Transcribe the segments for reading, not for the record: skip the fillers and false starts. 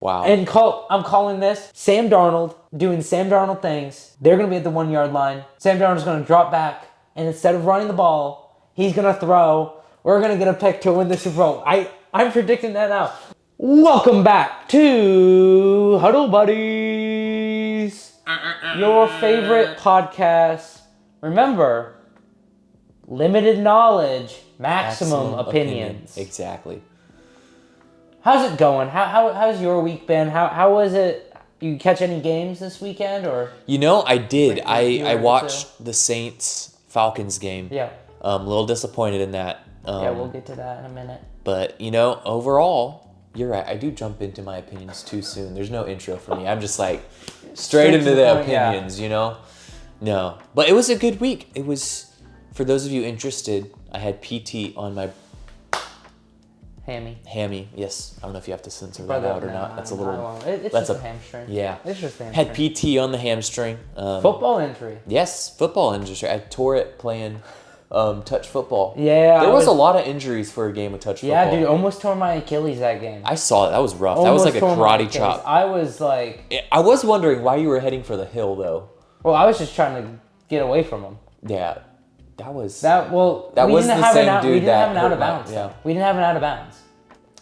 Wow. And I'm calling this Sam Darnold doing Sam Darnold things. They're going to be at the 1 yard line. Sam Darnold's going to drop back, and instead of running the ball, he's going to throw. We're going to get a pick to win the Super Bowl. I'm predicting that now. Welcome back to Huddle Buddies, your favorite podcast. Remember, limited knowledge, maximum opinions. Exactly. How's it going? How's your week been? How was it? You catch any games this weekend or? I did. I watched the Saints-Falcons game. Yeah. A little disappointed in that. Yeah, we'll get to that in a minute. But, overall, you're right. I do jump into my opinions too soon. There's no intro for me. I'm just straight into the opinions, No. But it was a good week. It was, for those of you interested, I had PT on my hammy, yes. I don't know if you have to censor that out or not. That's a little. It's just a hamstring. Yeah. It's just a hamstring. Had PT on the hamstring. Football injury. Yes, football injury. I tore it playing touch football. Yeah. There was a lot of injuries for a game of touch football. Yeah, dude, almost tore my Achilles that game. I saw it. That was rough. That was like a karate chop. I was like. I was wondering why you were heading for the hill though. Well, I was just trying to get away from him. Yeah. That was the same dude We didn't have an out of bounds. Yeah. We didn't have an out of bounds.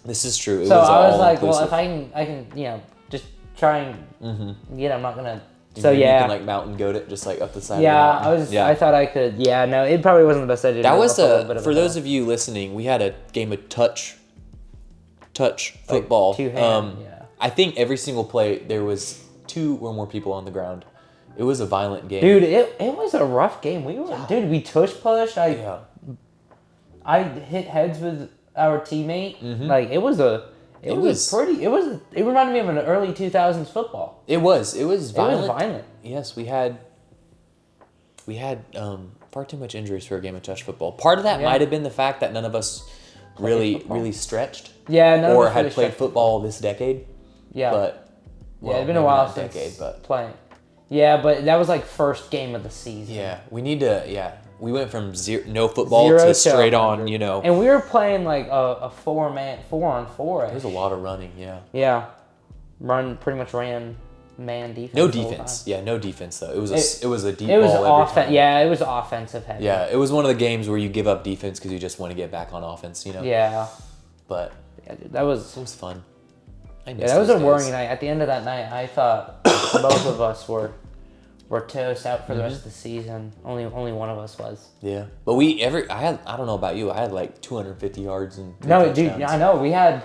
This is true. So I was like, well, if I can, just try and I'm not gonna. So you can mountain goat it just up the side. Yeah, I thought I could. Yeah, no, it probably wasn't the best idea. That was for those of you listening. We had a game of touch football. Two-hand, I think every single play there was 2 or more people on the ground. It was a violent game. Dude, it was a rough game. We tush-pushed. I hit heads with our teammate. It reminded me of an early 2000s football. It was violent. It was violent. Yes, we had far too much injuries for a game of touch football. Part of that might have been the fact that none of us really stretched. Yeah, or had played football this decade. Yeah. But it's been a while since playing. Yeah, but that was first game of the season. Yeah, we need to. Yeah, we went from no football to straight on. And we were playing a 4-on-4. There's a lot of running. Yeah. Yeah, pretty much ran man defense. No defense. Yeah, no defense though. It was a deep ball. It was offensive heavy. Yeah, it was one of the games where you give up defense because you just want to get back on offense. Yeah. But yeah, dude, that was fun. That was a worrying night. At the end of that night, I thought both of us were toast out for the rest of the season. Only one of us was. Yeah, but I don't know about you. I had 250 yards and dude. I know we had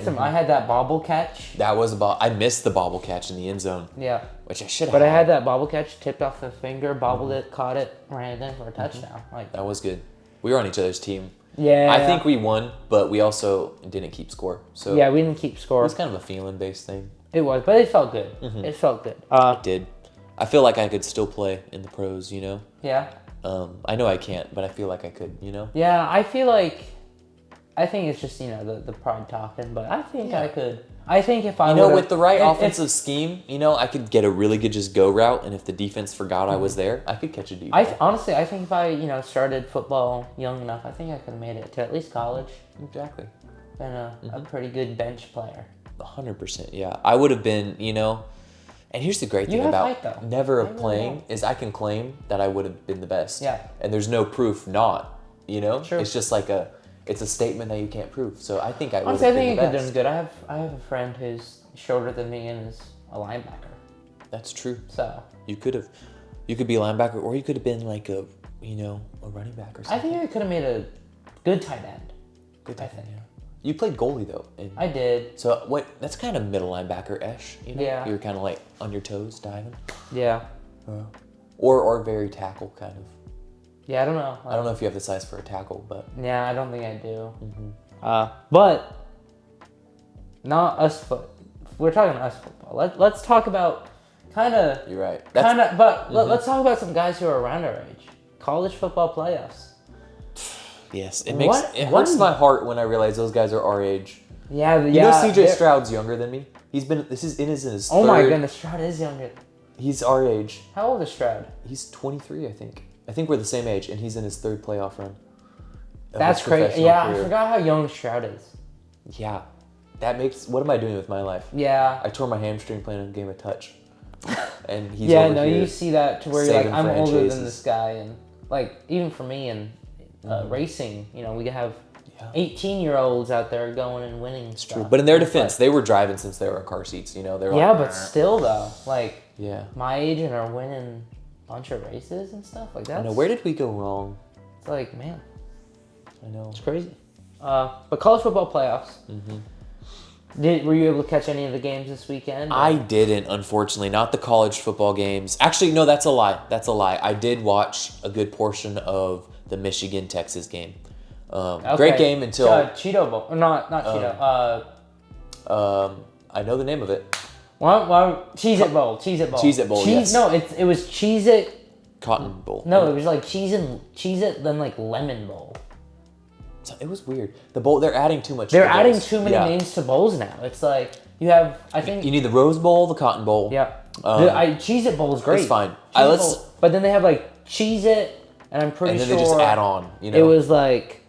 some. I had that bobble catch. That was I missed the bobble catch in the end zone. Yeah, which I should have. But I had that bobble catch, tipped off the finger, bobbled it, caught it, ran it in for a touchdown. That was good. We were on each other's team. Yeah, I think we won, but we also didn't keep score. So yeah, we didn't keep score. It was kind of a feeling-based thing. It was, but it felt good. It felt good. It did. I feel like I could still play in the pros, Yeah. I know I can't, but I feel like I could, Yeah, I think it's just, the pride talking, but I think I could. I think if I with the right offensive scheme, I could get a really good just go route, and if the defense forgot I was there, I could catch a deep ball. Honestly, I think if I, started football young enough, I think I could have made it to at least college. Exactly. Been a pretty good bench player. 100%, yeah. I would have been, and here's the great thing about never playing is I can claim that I would have been the best. Yeah. And there's no proof not, True. It's just it's a statement that you can't prove. So I think I would Honestly, have been the best. I think you could have done good. I have a friend who's shorter than me and is a linebacker. That's true. So you could be a linebacker, or you could have been a running back or something. I think I could have made a good tight end. Good tight end, yeah. You played goalie though. I did. So that's kind of middle linebacker-ish. Yeah. You were kind of on your toes diving. Yeah. Or very tackle kind of. Yeah, I don't know. I don't know if you have the size for a tackle, but yeah, I don't think I do. But not us we're talking us football. Let's talk about kind of. You're right. Let's talk about some guys who are around our age. College football playoffs. Yes, it hurts my heart when I realize those guys are our age. Yeah, CJ Stroud's younger than me. This is in his Oh my goodness, Stroud is younger. He's our age. How old is Stroud? He's 23, I think. I think we're the same age, and he's in his 3rd playoff run. That's crazy. Yeah, career. I forgot how young Stroud is. Yeah. what am I doing with my life? Yeah. I tore my hamstring playing a game of touch. And he's Yeah, over no, here you see that to where you're like, saving I'm older than franchises. this guy. And, like, even for me in racing, you know, we have 18-year-olds out there going and winning stuff. True. But in their defense, they were driving since they were in car seats, you know? They were Yeah, like, but still, though, like, yeah. my age and are winning a bunch of races and stuff like that. I know. Where did we go wrong? It's like, man, I know. it's crazy. But college football playoffs. Were you able to catch any of the games this weekend? Or? I didn't, unfortunately. Not the college football games. Actually, no, that's a lie. That's a lie. I did watch a good portion of the Michigan-Texas game. Great game until... Cheeto Bowl. Not Cheeto. I know the name of it. Cheez-It Bowl. Cheez-It Bowl. Cheez-It Bowl, yes. No, it was Cheez-It... Cotton Bowl. No, it was like Cheez-It, then like Lemon Bowl. So it was weird. The bowl, they're adding too much. They're adding too many names to bowls now. It's like, you have, I think... You need the Rose Bowl, the Cotton Bowl. Yeah. Cheez-It Bowl is great. It's fine. But then they have like Cheez-It, and I'm pretty sure... And then they just add on, you know? It was like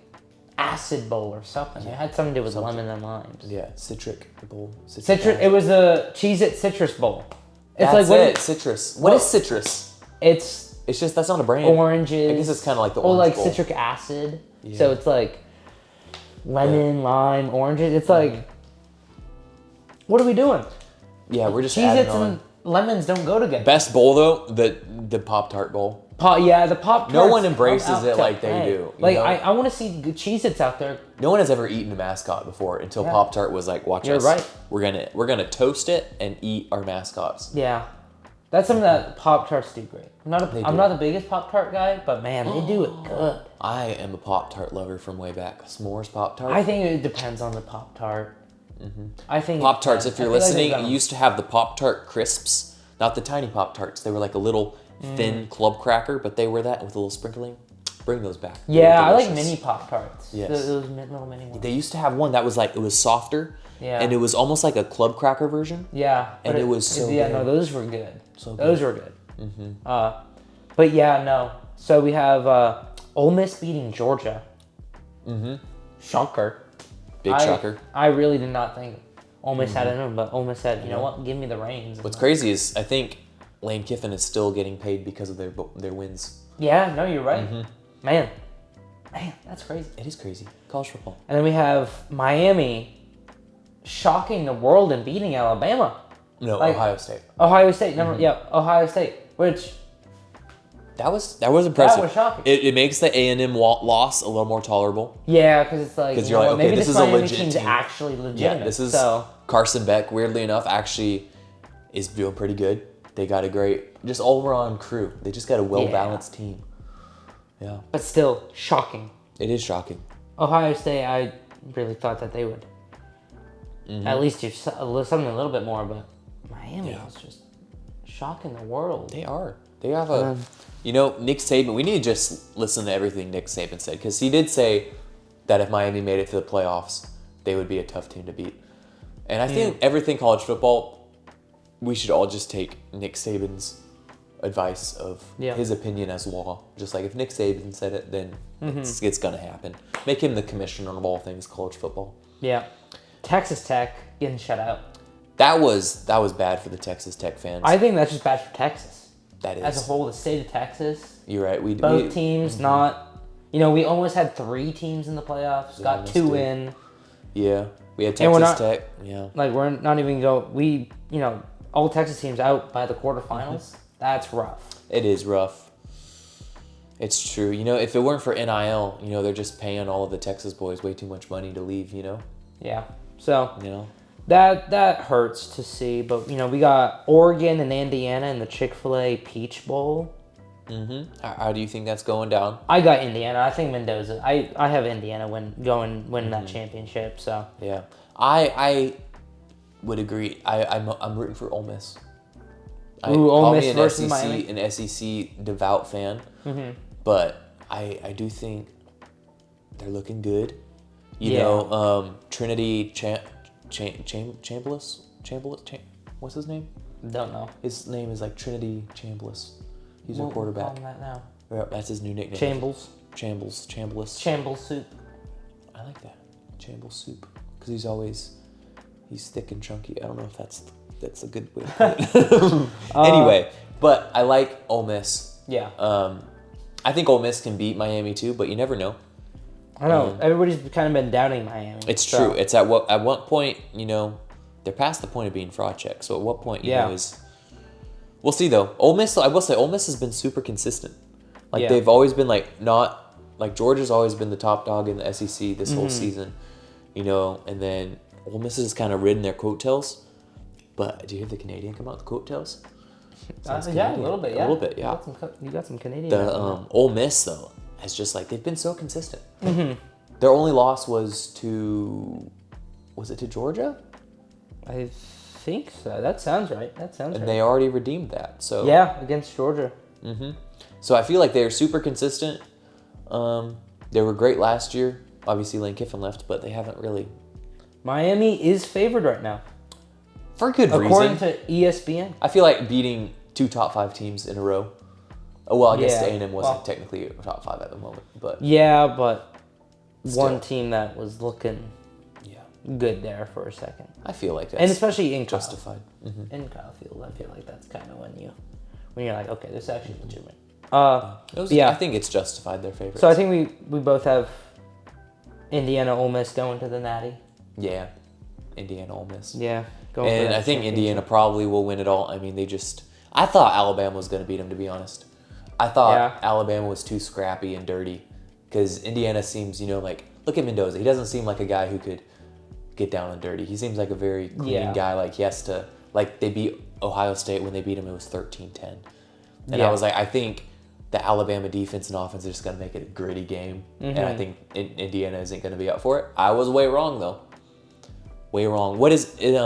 Acid Bowl or something. It had something to do with lemon and limes. Yeah, Citric Bowl. Citrus. It was a Cheez-It Citrus Bowl. It's That's like it, citrus. What is citrus? It's just, that's not a brand. Oranges. I guess it's kind of like the orange like bowl. citric acid. Yeah. So it's like lemon, lime, oranges. It's like, what are we doing? Yeah, we're just adding Cheez-Its on. and lemons don't go together. Best bowl though, the Pop-Tart Bowl. The Pop-Tarts. No one embraces it like they do. Like, know? I want to see Cheez-Its out there. No one has ever eaten a mascot before until Pop-Tart was like, watch You're us. right. We're gonna toast it and eat our mascots. Yeah. That's something that Pop-Tarts do great. I'm not the biggest Pop-Tart guy, but man, they do it good. I am a Pop-Tart lover from way back. S'mores Pop-Tart. I think it depends on the Pop-Tart. I think Pop-Tarts, if you're listening, like you used to have the Pop-Tart crisps, not the tiny Pop-Tarts. They were like a little thin club cracker, but they were that with a little sprinkling. Bring those back. Yeah, I like mini Pop-Tarts. Yes. Those little mini ones. They used to have one that was like, it was softer. Yeah. And it was almost like a club cracker version. Yeah. And it was so Yeah, good. no, those were good. So Those were good. But yeah, no. So we have Ole Miss beating Georgia. Shocker. Big shocker. I really did not think Ole Miss had it in them, but Ole Miss said, you know what, give me the reins. What's crazy is I think Lane Kiffin is still getting paid because of their wins. Yeah, no, you're right. Man, that's crazy. It is crazy. College football. And then we have Miami shocking the world and beating Alabama. No, Like- Ohio State. Ohio State, Ohio State, which That was impressive. was shocking. It makes the A&M loss a little more tolerable. yeah, because it's like, 'Cause you you're know like, what, okay, maybe this this is a Miami legit team's team. actually legitimate. Yeah, this is so Carson Beck. Weirdly enough, actually is doing pretty good. They got a great, just all-around crew. They just got a well-balanced team. Yeah, but still shocking. it is shocking. Ohio State, I really thought that they would at least do something a little bit more, but Miami was just shocking the world. They are. They have a, Nick Saban. We need to just listen to everything Nick Saban said, because he did say that if Miami made it to the playoffs, they would be a tough team to beat. And I think everything college football, we should all just take Nick Saban's advice of his opinion as law. Just like if Nick Saban said it, then it's gonna happen. Make him the commissioner of all things college football. Yeah. Texas Tech getting shut out. That was bad for the Texas Tech fans. I think that's just bad for Texas. That is. As a whole, the state of Texas. You're right. Both teams not... we almost had 3 teams in the playoffs. Got 2 in. Yeah. We had And we're Texas not- Tech. Yeah. Like, we're not even all Texas teams out by the quarterfinals. That's rough. It is rough. It's true. If it weren't for NIL, they're just paying all of the Texas boys way too much money to leave, Yeah. So... You That hurts to see, but we got Oregon and Indiana in the Chick-fil-A Peach Bowl. How do you think that's going down? I got Indiana. I think Mendoza. I have Indiana win that championship. So Yeah. I would agree. I'm rooting for Ole Miss. Ole Miss me an versus SEC, Miami. an SEC devout fan, but I do think they're looking good. Trinity Chambliss. What's his name? don't know. His name is like Trinity Chambliss. He's a We'll quarterback. call him that now. Yeah, that's his new nickname. Chambliss. Shambles soup. I like that. Chambliss soup. Because he's always He's thick and chunky. I don't know if that's a good way to put it. Anyway, but I like Ole Miss. Yeah. I think Ole Miss can beat Miami too, but you never know. I know. Everybody's kind of been doubting Miami. It's true. It's at what point, they're past the point of being fraud check. So at what point, we'll see though. Ole Miss, I will say, Ole Miss has been super consistent. Like they've always been Georgia's always been the top dog in the SEC this whole season, and then Ole Miss has kind of ridden their coattails. But do you hear the Canadian come out the coattails? Yeah, a little bit. Yeah, a little bit. Yeah, you got some Canadian. The Ole Miss though has just they've been so consistent. Their only loss was to Georgia? I think so. That sounds right. And they already redeemed that. So yeah, against Georgia. So I feel like they're super consistent. They were great last year. Obviously, Lane Kiffin left, but they haven't really. Miami is favored right now. For good reason. According to ESPN. I feel like beating 2 top 5 teams in a row. Oh, well, I guess A&M wasn't technically top 5 at the moment, but. Yeah, but still. One team that was looking good there for a second. I feel like that's and especially in justified. In Kyle Field, I feel like that's kind of when you're like, okay, this is actually legitimate. I think it's justified their favorites. So I think we both have Indiana, Ole Miss going to the Natty. Yeah, Indiana, Ole Miss. Yeah, and I think Indiana probably will win it all. I mean, I thought Alabama was going to beat them, to be honest. I thought Alabama was too scrappy and dirty because Indiana seems, look at Mendoza. He doesn't seem like a guy who could get down and dirty. He seems like a very clean guy. Like he has to, they beat Ohio State. When they beat him, it was 13-10. And I was like, I think the Alabama defense and offense are just going to make it a gritty game. And I think Indiana isn't going to be up for it. I was way wrong, though. Way wrong. What is it?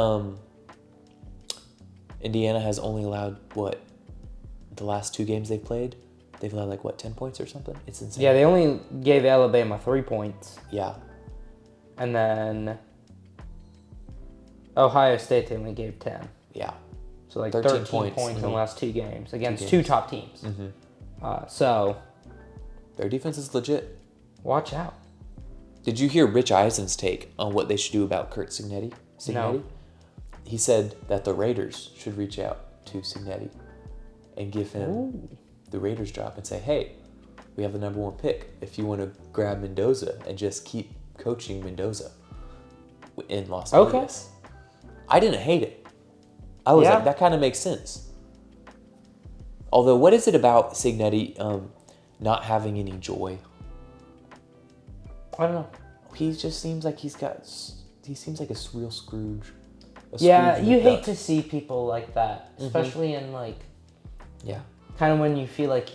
Indiana has only allowed, the last 2 games they've played? They've allowed, 10 points or something? It's insane. Yeah, they only gave Alabama 3 points. Yeah. And then Ohio State, they only gave 10. Yeah. So 13 points in the last 2 games against 2 top teams. So their defense is legit. Watch out. Did you hear Rich Eisen's take on what they should do about Kurt Cignetti? No. He said that the Raiders should reach out to Cignetti and give him the Raiders job and say, hey, we have the number 1 pick. If you want to grab Mendoza and just keep coaching Mendoza in Las Vegas. I didn't hate it. I was like, that kind of makes sense. Although, what is it about Cignetti not having any joy? I don't know. He just seems like he seems like a real Scrooge. You hate to see people like that, especially in kind of when you feel like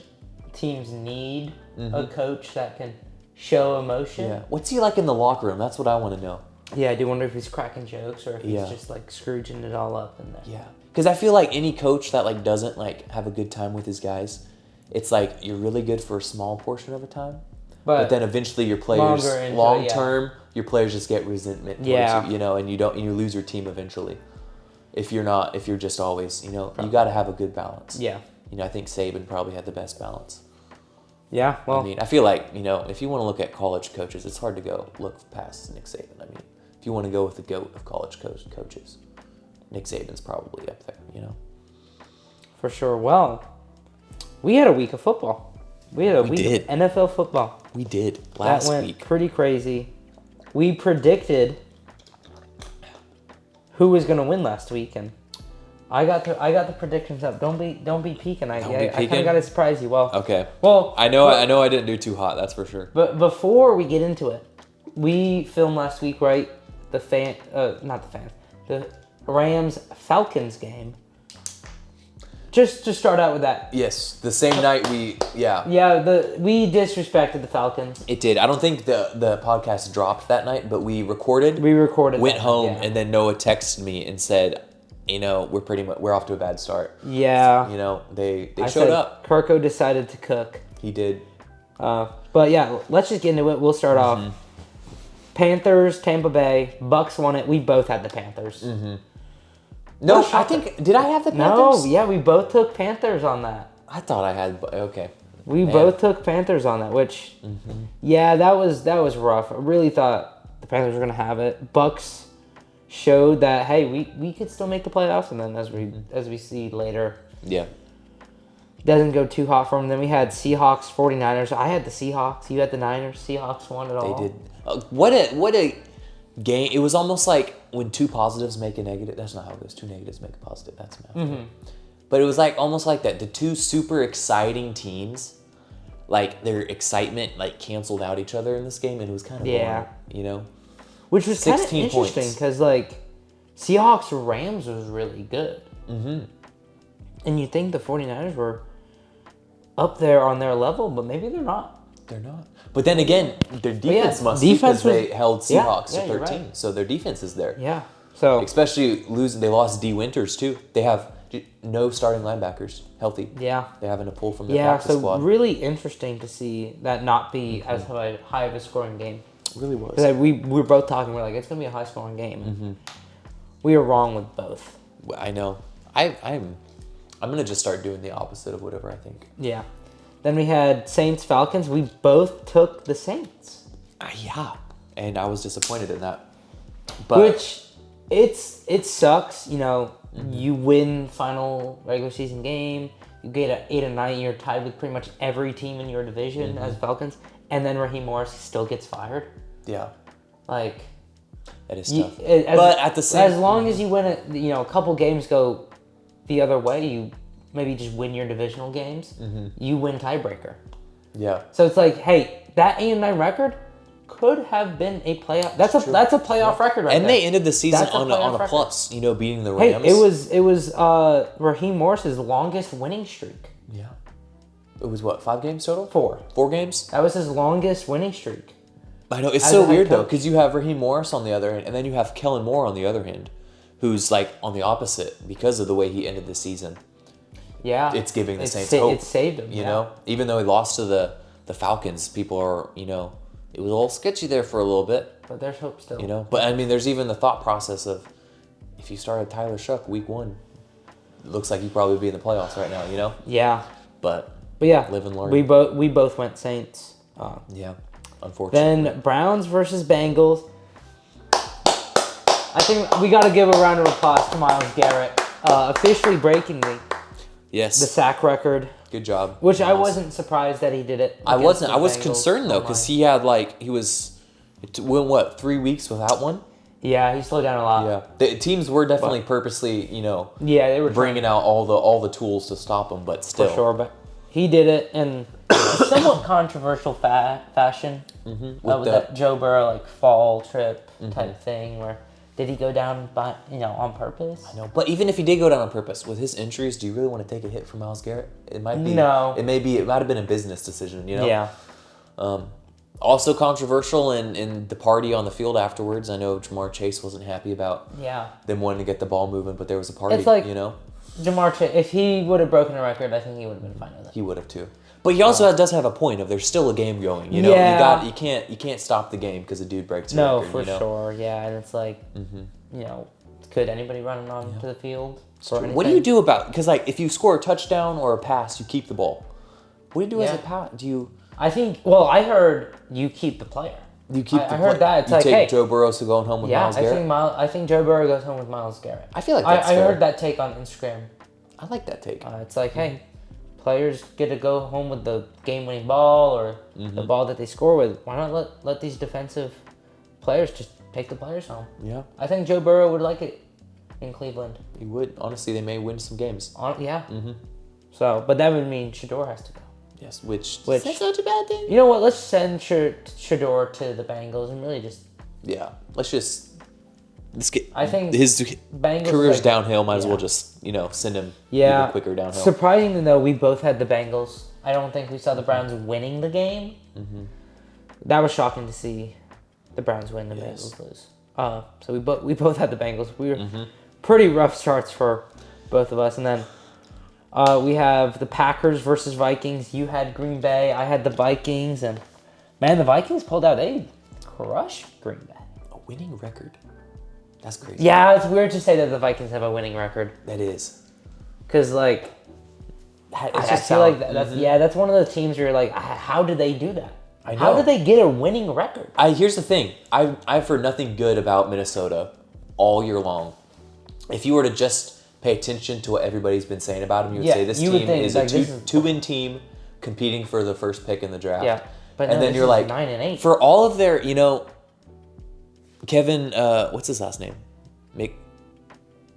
teams need a coach that can show emotion. Yeah. What's he like in the locker room? That's what I want to know. Yeah, I do wonder if he's cracking jokes or if he's just Scrooging it all up in there. Yeah, because I feel like any coach that doesn't have a good time with his guys, it's you're really good for a small portion of the time, but then eventually your players long term, your players just get resentment towards you, and you lose your team eventually. If you're just always, you got to have a good balance. Yeah. I think Saban probably had the best balance. Yeah, well, I mean, I feel like, if you want to look at college coaches, it's hard to go look past Nick Saban. I mean, if you want to go with the GOAT of college coaches, Nick Saban's probably up there, For sure. Well, we had a week of football. We had a week of NFL football. We did last week. That went pretty crazy. We predicted who was going to win last week, and I got the predictions up. Don't be peeking. I kind of got to surprise you. Well, okay. Well, I know I didn't do too hot. That's for sure. But before we get into it, we filmed last week, right? The Rams Falcons game. Just to start out with that. Yes, the same night we we disrespected the Falcons. It did. I don't think the podcast dropped that night, but we recorded. Went home, and then Noah texted me and said, we're off to a bad start. Yeah. They showed up. Kirko decided to cook. He did. But yeah, let's just get into it. We'll start off. Panthers, Tampa Bay, Bucks won it. We both had the Panthers. No, did I have the Panthers? No, yeah, we both took Panthers on that. I thought I had, okay. We both took Panthers on that, which, that was rough. I really thought the Panthers were going to have it. Bucks showed that, hey, we could still make the playoffs. And then as we see later, Yeah. doesn't go too hot for them. Then we had Seahawks, 49ers. I had the Seahawks. You had the Niners. Seahawks won it all. They did. What a game. It was almost like when two positives make a negative. That's not how it goes. Two negatives make a positive. That's math. Mm-hmm. But it was like almost like that. The two super exciting teams, like their excitement like canceled out each other in this game, and it was kind of boring, you know? Which was kind of 16 interesting points. because like Seahawks Rams was really good. Mm-hmm. And you think the 49ers were up there on their level, but maybe they're not. They're not. But then again, their defense must be because they held Seahawks to 13. Right. So their defense is there. Yeah. So especially losing, they lost D. Winters too. They have no starting linebackers healthy. Yeah. They're having to pull from their practice squad. So really interesting to see that not be as high of a scoring game. It really was. Because we were both talking, we're like, it's going to be a high scoring game. Mm-hmm. We were wrong with both. I know. I'm going to just start doing the opposite of whatever I think. Yeah. Then we had Saints-Falcons. We both took the Saints. Yeah. And I was disappointed in that. But which, it sucks, you know, you win final regular season game, you get an 8-9, you're tied with pretty much every team in your division as Falcons, and then Raheem Morris still gets fired. Yeah. Like, that is tough. But at the same as long as you win it, you know, a couple games go the other way, you maybe just win your divisional games, you win tiebreaker. Yeah. So it's like, hey, that 8-9 record could have been a playoff. That's a playoff record right and there. They ended the season on a plus, you know, beating the Rams. Hey, it was Raheem Morris's longest winning streak. Yeah. It was what, 5 games total? 4. 4 games? That was his longest winning streak. I know, it's so weird though, because you have Raheem Morris on the other end, and then you have Kellen Moore on the other end, who's like on the opposite because of the way he ended the season. Yeah. It's giving the Saints hope. It saved him. You know? Even though he lost to the Falcons, people are, you know, it was a little sketchy there for a little bit. But there's hope still. You know? But I mean, there's even the thought process of if you started Tyler Shuck week 1, it looks like he'd probably be in the playoffs right now, you know? Yeah. But yeah, live and learn. We both went Saints. Yeah, unfortunately. Then Browns versus Bengals. I think we got to give a round of applause to Myles Garrett, officially breaking the sack record. Good job. Which I wasn't surprised that he did it. I wasn't. I was concerned though because he had he went what 3 weeks without one. Yeah, he slowed down a lot. Yeah, the teams were definitely purposely, you know. Yeah, they were bringing out all the tools to stop him, but still. For sure, but he did it in somewhat controversial fashion. Mm-hmm. With that Joe Burrow fall trip type thing where. Did he go down on purpose? I know, but even if he did go down on purpose, with his injuries, do you really want to take a hit for Myles Garrett? It might be. No. It might have been a business decision, you know. Yeah. Also controversial in the party on the field afterwards. I know Jamar Chase wasn't happy about them wanting to get the ball moving, but there was a party. It's you know. Jamar Chase, if he would have broken a record, I think he would have been fine with it. He would have too. But he also does have a point of there's still a game going. You know, you can't stop the game because a dude breaks a record. No, for sure. Yeah, and it's like, you know, could anybody run on to the field? What do you do about because if you score a touchdown or a pass, you keep the ball. What do you do as a pass? Do you? I think. Well, I heard you keep the player. You keep. I heard that. It's you take Joe Burrow to going home with Myles Garrett. I think Joe Burrow goes home with Myles Garrett. I feel like that's fair. I heard that take on Instagram. I like that take. It's like, hey. Players get to go home with the game-winning ball or the ball that they score with. Why not let these defensive players just take the players home? Yeah. I think Joe Burrow would like it in Cleveland. He would. Honestly, they may win some games. Yeah. Mm-hmm. So, but that would mean Shador has to go. Yes, which is that such a bad thing? You know what? Let's send Shador to the Bengals and really just... Yeah. Let's get. I think his Bengals career's downhill. Might as well just send him even quicker downhill. Surprisingly though, we both had the Bengals. I don't think we saw the Browns winning the game. Mm-hmm. That was shocking to see the Browns win, the Bengals lose. So we both had the Bengals. We were pretty rough starts for both of us, and then we have the Packers versus Vikings. You had Green Bay. I had the Vikings, and man, the Vikings pulled out. They crushed Green Bay. A winning record. That's crazy. Yeah, it's weird to say that the Vikings have a winning record. That is. Because, I feel like that's one of the teams where you're like, how did they do that? I know. How did they get a winning record? Here's the thing. I've heard nothing good about Minnesota all year long. If you were to just pay attention to what everybody's been saying about him, you would say this you would team think, is like, a this is- two-win team competing for the first pick in the draft. Yeah. But and no, then this you're is like 9-8. for all of their, Kevin, what's his last name?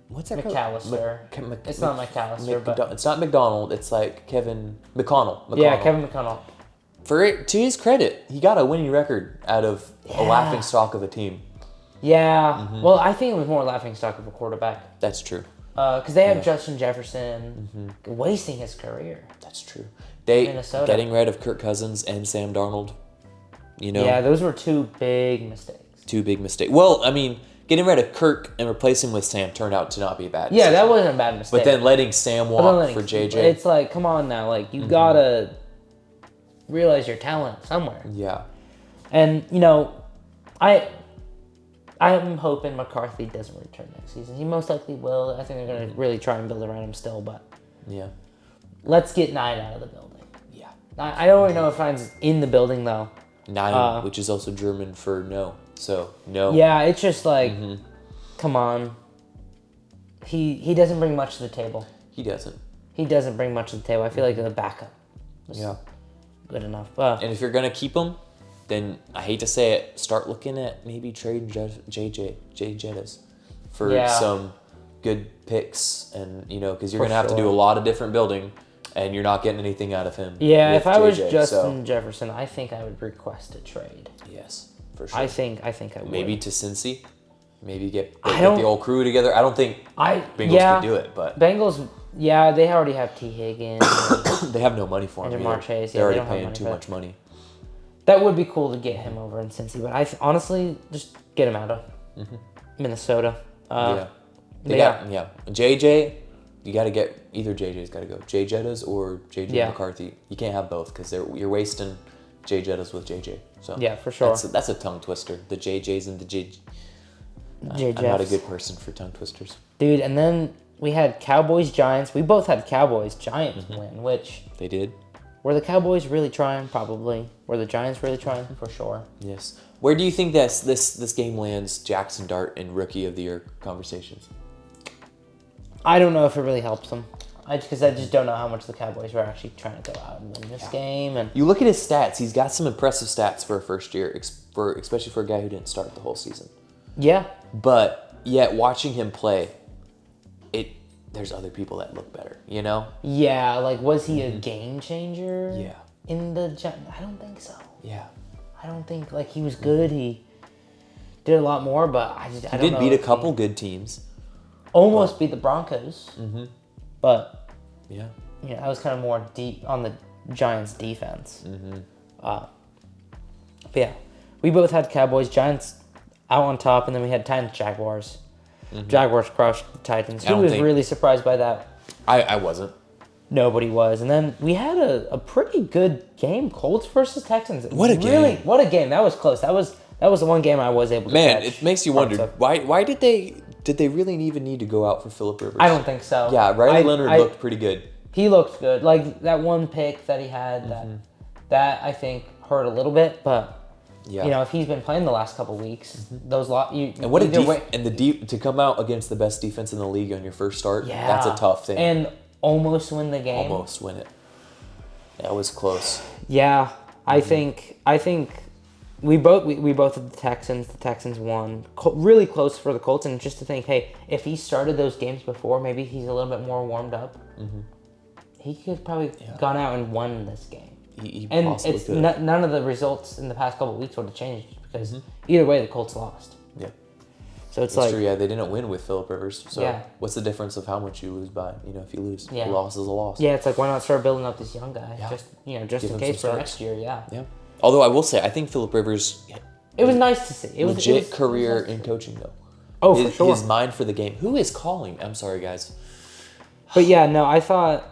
What's that? McAllister. It's not McAllister, but it's not McDonald. It's like Kevin McConnell. yeah, Kevin McConnell. To his credit, he got a winning record out of a laughing stock of a team. Yeah. Well, I think it was more laughing stock of a quarterback. That's true. Because they have Justin Jefferson wasting his career. That's true. They Minnesota. getting rid of Kirk Cousins and Sam Darnold. Yeah, those were two big mistakes. Two big mistakes. Well, I mean, getting rid of Kirk and replacing with Sam turned out to not be a bad Yeah, decision. that wasn't a bad mistake. But then letting Sam walk for JJ. It's like, come on now. Like, you gotta realize your talent somewhere. Yeah. And, I'm hoping McCarthy doesn't return next season. He most likely will. I think they're going to really try and build around him still, but Yeah. let's get 9 out of the building. Yeah. I don't really know if 9's in the building, though. 9, which is also German for no. So, no. Yeah, it's just like, come on. He doesn't bring much to the table. He doesn't. He doesn't bring much to the table. I feel like the backup was good enough. And if you're going to keep him, then I hate to say it, start looking at maybe trading Jay Jettas for some good picks, and because you're going to have to do a lot of different building, and you're not getting anything out of him. Yeah, with if I was JJ, Justin Jefferson, I think I would request a trade. Yes, for sure. I think I would. Maybe to Cincy, maybe get the old crew together. I don't think Bengals can do it, but Bengals. Yeah, they already have T. Higgins. they have no money for him. And Jamar Chase, They're already they don't have paying money too for much money. That would be cool to get him over in Cincy, but honestly just get him out of Minnesota. JJ, you got to get either JJ's got to go. Jay Jettas or JJ McCarthy. You can't have both because you're wasting Jay Jettas with JJ. So yeah, for sure. That's a tongue twister. The JJs and the J. J. I'm not a good person for tongue twisters. Dude, and then we had Cowboys-Giants. We both had Cowboys-Giants win, which... They did? Were the Cowboys really trying? Probably. Were the Giants really trying? For sure. Yes. Where do you think this game lands Jackson Dart in Rookie of the Year conversations? I don't know if it really helps them. Because I just don't know how much the Cowboys were actually trying to go out and win this game. And you look at his stats. He's got some impressive stats for a first year, especially for a guy who didn't start the whole season. Yeah. But yet watching him play, there's other people that look better, Yeah, like, was he a game changer? Yeah. In the Giants? I don't think so. Yeah. I don't think, he was good. He did a lot more, but I don't know. He did beat a couple good teams. Almost beat the Broncos. But, yeah, I was kind of more deep on the Giants' defense. But yeah, we both had Cowboys, Giants out on top, and then we had Titans, Jaguars. Jaguars crushed the Titans. Who was really surprised by that? I wasn't. Nobody was. And then we had a pretty good game, Colts versus Texans. What a game. What a game. That was close. That was the one game I was able to catch. It makes you wonder, why did they really even need to go out for Phillip Rivers? I don't think so. Yeah, Riley Leonard looked pretty good. He looked good. Like, that one pick that he had, that I think hurt a little bit, but... Yeah. If he's been playing the last couple weeks, those and what to come out against the best defense in the league on your first start, that's a tough thing. And almost win the game. Almost win it. That was close. Yeah, I think we both had the Texans. The Texans won. Really close for the Colts, and just to think, hey, if he started those games before, maybe he's a little bit more warmed up. He could probably gone out and won this game. And it's none of the results in the past couple of weeks would have changed because either way the Colts lost. Yeah. So it's true. Yeah, they didn't win with Phillip Rivers. So what's the difference of how much you lose by? If you lose, a loss is a loss. Yeah, it's like, why not start building up this young guy? Yeah. Just in case for next year. Yeah. Yeah. Although I will say, I think Phillip Rivers. It was nice to see. It was legit career in coaching though. Oh, for sure. His mind for the game. Who is calling? I'm sorry, guys. But yeah, no, I thought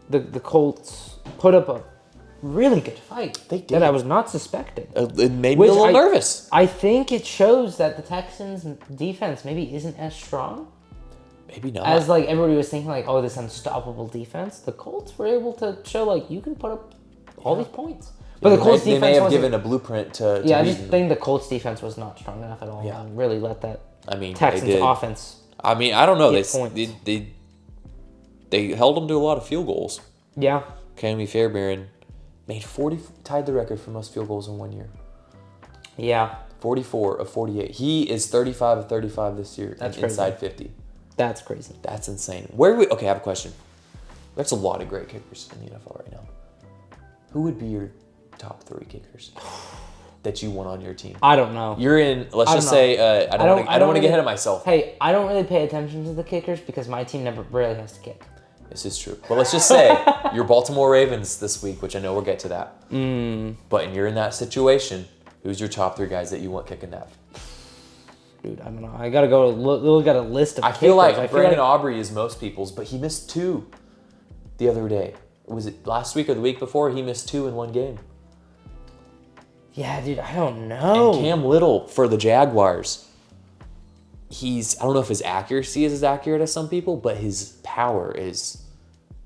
the Colts put up a really good fight. They did. That I was not suspecting. It made me a little nervous. I think it shows that the Texans' defense maybe isn't as strong. Maybe not. As everybody was thinking this unstoppable defense. The Colts were able to show you can put up all these points. But the Colts defense they may have given a blueprint to I just think the Colts defense was not strong enough at all. And really let that I mean, Texans they did. offense. I mean, I don't know. Get points. They held them to a lot of field goals. Yeah. Cammy Fairbairn tied the record for most field goals in 1 year. Yeah. 44 of 48. He is 35 of 35 this year. That's and inside 50. That's crazy. That's insane. Okay, I have a question. There's a lot of great kickers in the NFL right now. Who would be your top 3 kickers that you want on your team? I don't know. You're in. Let's just say I don't want to get ahead of myself. Hey, I don't really pay attention to the kickers because my team rarely has to kick. This is true. But let's just say you're Baltimore Ravens this week, which I know we'll get to that. But you're in that situation. Who's your top 3 guys that you want kicking that? Dude, I don't know. I gotta go look at a list of kickers. I feel like Brandon Aubrey is most people's, but he missed 2 the other day. Was it last week or the week before? He missed 2 in one game. Yeah, dude, I don't know. And Cam Little for the Jaguars. I don't know if his accuracy is as accurate as some people, but his power is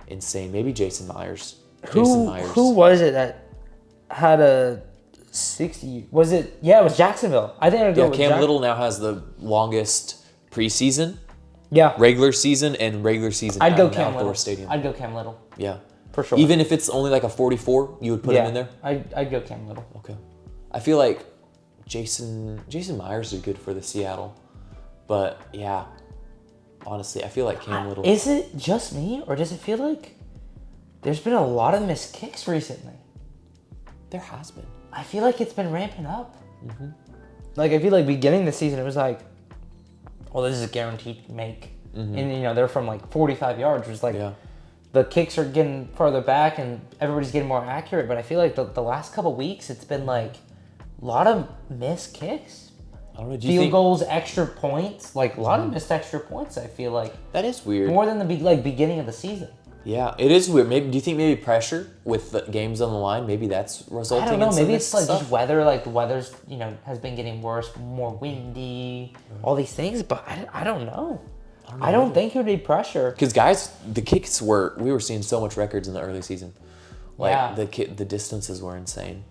insane. Maybe Jason Myers. Who was it that had a 60? Was it? Yeah, it was Jacksonville. I think I'd go with Cam Little now has the longest preseason, regular season, and regular season I'd go at an Cam outdoor Little. stadium. I'd go Cam Little. Yeah. For sure. Even if it's only like a 44, you would put him in there? I'd go Cam Little. Okay. I feel like Jason Myers is good for the Seattle. But, yeah, honestly, I feel like Cam Little... Is it just me, or does it feel like there's been a lot of missed kicks recently? There has been. I feel like it's been ramping up. Mm-hmm. Like, I feel like beginning of the season, it was like, well, this is a guaranteed make. Mm-hmm. And, they're from, like, 45 yards. It was like, the kicks are getting farther back, and everybody's getting more accurate. But I feel like the last couple weeks, it's been, like, a lot of missed kicks. I don't know. Field goals, extra points, like a lot of missed extra points. I feel like that is weird. More than the beginning of the season. Yeah, it is weird. Maybe do you think maybe pressure with the games on the line? Maybe that's resulting. I don't know. In Maybe it's like stuff? just weather. Like the weather's has been getting worse, more windy, all these things. But I don't know. I don't think it would be pressure. Because guys, the kicks we were seeing so much records in the early season. Like the distances were insane.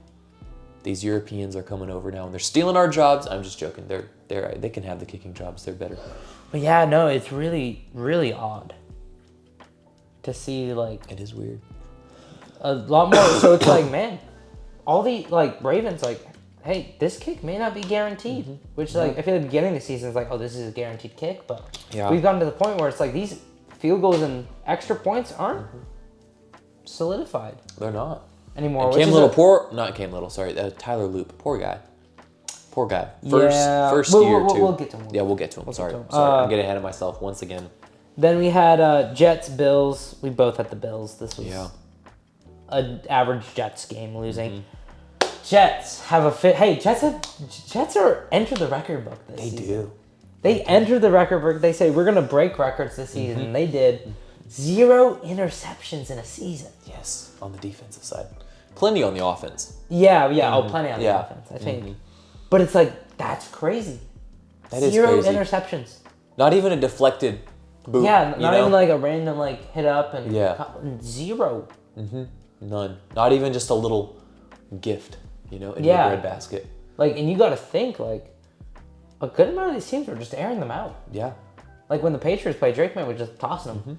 These Europeans are coming over now and they're stealing our jobs. I'm just joking. They can have the kicking jobs. They're better. But yeah, no, it's really, really odd to see like it is weird. A lot more. So it's like, man, all the Ravens hey, this kick may not be guaranteed. Mm-hmm. Which I feel like beginning of the season is like, oh, this is a guaranteed kick. But we've gotten to the point where it's like these field goals and extra points aren't solidified. They're not. Anymore. Tyler Loop, poor guy. First year too. We'll get to him. Yeah, we'll get to him. Sorry, I'm getting ahead of myself once again. Then we had Jets, Bills. We both had the Bills. This was an average Jets game, losing. Mm-hmm. Jets have a fit. Hey, Jets are enter the record book this season. They do. They entered the record book. They say we're gonna break records this season, and they did. 0 interceptions in a season. Yes, on the defensive side. Plenty on the offense. Yeah. Oh, plenty on the offense, I think. Mm-hmm. But it's like, that's crazy. That is 0 crazy. interceptions. Not even a deflected boot. Yeah, not even like a random hit up and 0. Mm-hmm. None. Not even just a little gift, in your breadbasket. And you got to think, a good amount of these teams were just airing them out. Yeah. Like when the Patriots play, Drake May was just tossing them. Mm-hmm.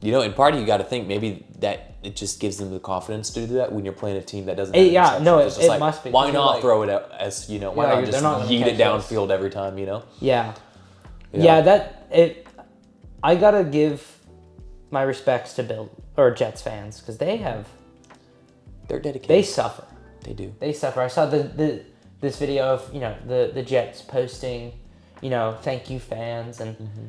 In part, you got to think maybe that it just gives them the confidence to do that when you're playing a team that doesn't have it must be. Why not throw it out as, why not just yeet it downfield every time, Yeah. I got to give my respects to Jets fans because they're dedicated. They suffer. They do. They suffer. I saw this video of, the Jets posting, thank you fans and... Mm-hmm.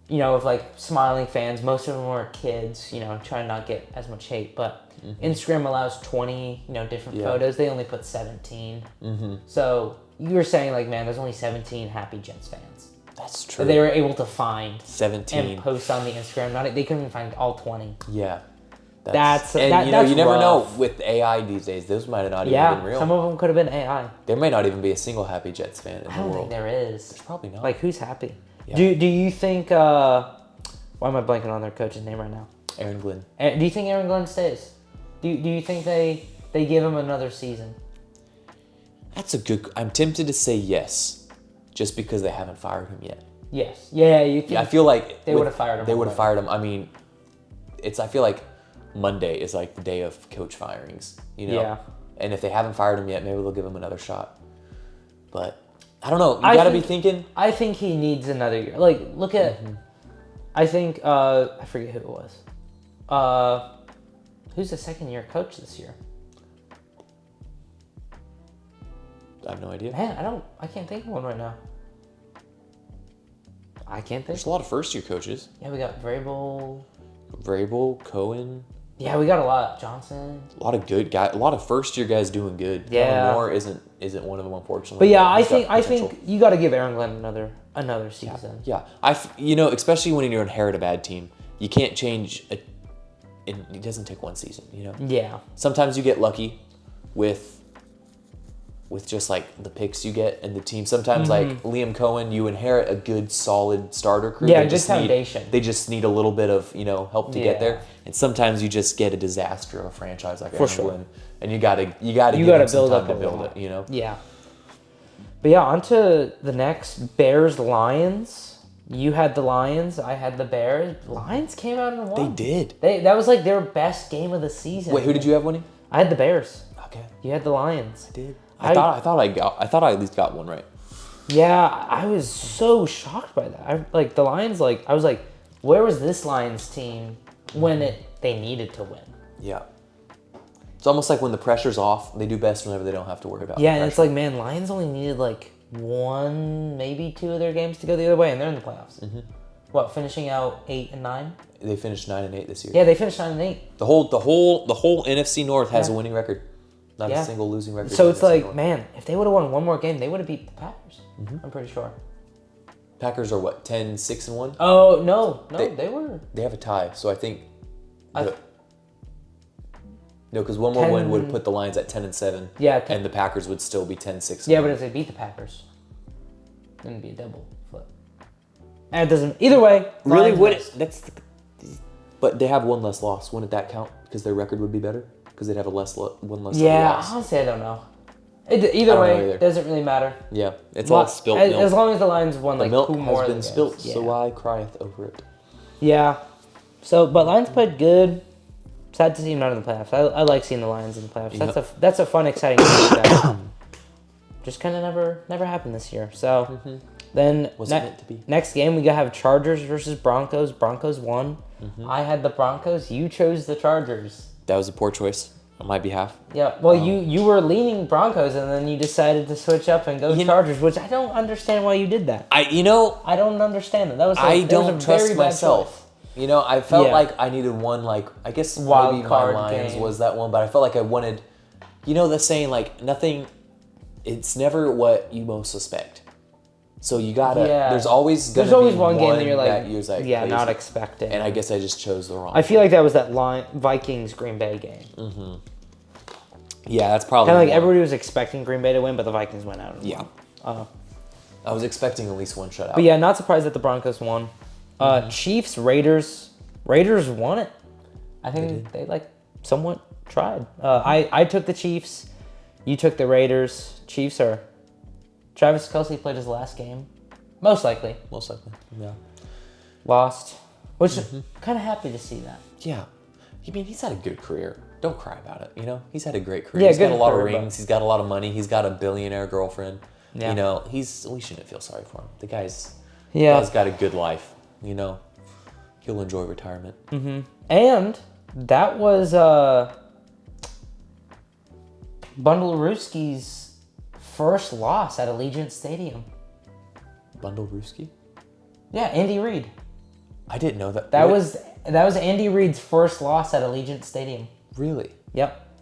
Of smiling fans. Most of them were kids, trying to not get as much hate. But Instagram allows 20, different photos. They only put 17. Mm-hmm. So you were saying man, there's only 17 happy Jets fans. That's true. That they were able to find 17 and post on the Instagram. They couldn't even find all 20. Yeah. That's you never know with AI these days. Those might have not even been real. Some of them could have been AI. There may not even be a single happy Jets fan in the world. I don't think there is. There's probably not. Who's happy? Yeah. Do you think, why am I blanking on their coach's name right now? Aaron Glenn. Do you think Aaron Glenn stays? Do you think they give him another season? I'm tempted to say yes. just because they haven't fired him yet. Yes. Yeah, you think I feel like they would have fired him. They would have fired him. I mean, I feel like Monday is like the day of coach firings, you know? Yeah. And if they haven't fired him yet, maybe they'll give him another shot. But I don't know. You got to be thinking. I think he needs another year. Like, look at, I think, I forget who it was. Who's the second-year coach this year? I have no idea. Man, I can't think of one right now. I can't think. There's a lot of first-year coaches. Yeah, we got Vrabel, Cohen. Yeah, we got a lot. Johnson. A lot of good guys. A lot of first-year guys doing good. Yeah. Moore isn't one of them, unfortunately. But yeah, I think you got to give Aaron Glenn another season. Yeah. Especially when you inherit a bad team, you can't change it doesn't take one season, you know? Yeah. Sometimes you get lucky with just like the picks you get and the team. Sometimes like Liam Cohen, you inherit a good solid starter crew. Yeah, good foundation. They just need a little bit of, help to get there. And sometimes you just get a disaster of a franchise like Aaron Glenn, and you gotta build up to build it, you know? Yeah. But yeah, on to the next, Bears-Lions. You had the Lions, I had the Bears. Lions came out and won. They did. That was like their best game of the season. Wait, who did you have winning? I had the Bears. Okay. You had the Lions. I did. I thought I at least got one right. Yeah, I was so shocked by that. The Lions, I was like, where was this Lions team when they needed to win? Yeah. It's almost like when the pressure's off, they do best whenever they don't have to worry about Yeah, and it's like, man, Lions only needed one, maybe two of their games to go the other way, and they're in the playoffs. Mm-hmm. What, finishing out 8-9? They finished 9-8 this year. Yeah, they finished 9-8. The whole NFC North has a winning record. Not a single losing record. So it's like, man, if they would have won one more game, they would have beat the Packers. Mm-hmm. I'm pretty sure. Packers are what, 10-6-1? Oh, no, they were. They have a tie, so I think. No, because one more win would put the Lions at 10-7. Yeah. And the Packers would still be 10-6. Yeah, but if they beat the Packers, then it'd be a double flip. And it doesn't. Either way. Really would. But they have one less loss. Wouldn't that count? Because their record would be better? Because they'd have one less loss. Yeah, honestly, I don't know. Either way, it doesn't really matter. Yeah, it's all spilt milk. As long as the Lions won the milk two more has been spilt, yeah. so I crieth over it. Yeah. But Lions played good. Sad to see them not in the playoffs. I like seeing the Lions in the playoffs. Yep. That's a fun, exciting game that just kind of never happened this year. So then meant to be. Next game we have Chargers versus Broncos. Broncos won. I had the Broncos. You chose the Chargers. That was a poor choice on my behalf. Yeah. Well, you were leaning Broncos, and then you decided to switch up and go Chargers, which I don't understand why you did that. I don't understand that. I don't trust myself. I felt like I needed one, I guess wild maybe card my Lions game. was that one, but I felt like I wanted, the saying, nothing, it's never what you most suspect. So you gotta, there's always going to be one game that you're crazy. not expecting. And I guess I just chose the wrong I feel like that was that Vikings-Green Bay game. Yeah, that's probably kind of everybody was expecting Green Bay to win, but the Vikings went out. Yeah. I was expecting at least one shutout. But yeah, not surprised that the Broncos won. Chiefs, Raiders won it. I think they somewhat tried. I took the Chiefs. You took the Raiders. Chiefs are... Travis Kelce played his last game. Most likely. Yeah. Lost. Which kind of happy to see that. Yeah. He's had a good career. Don't cry about it, He's had a great career. Yeah, he's got a lot of rings. He's got a lot of money. He's got a billionaire girlfriend. Yeah. We shouldn't feel sorry for him. The guy's got a good life. He'll enjoy retirement. And that was Bundle-Ruski's first loss at Allegiant Stadium. Bundle-Ruski? Yeah, Andy Reid. I didn't know that. That was Andy Reid's first loss at Allegiant Stadium. Really? Yep.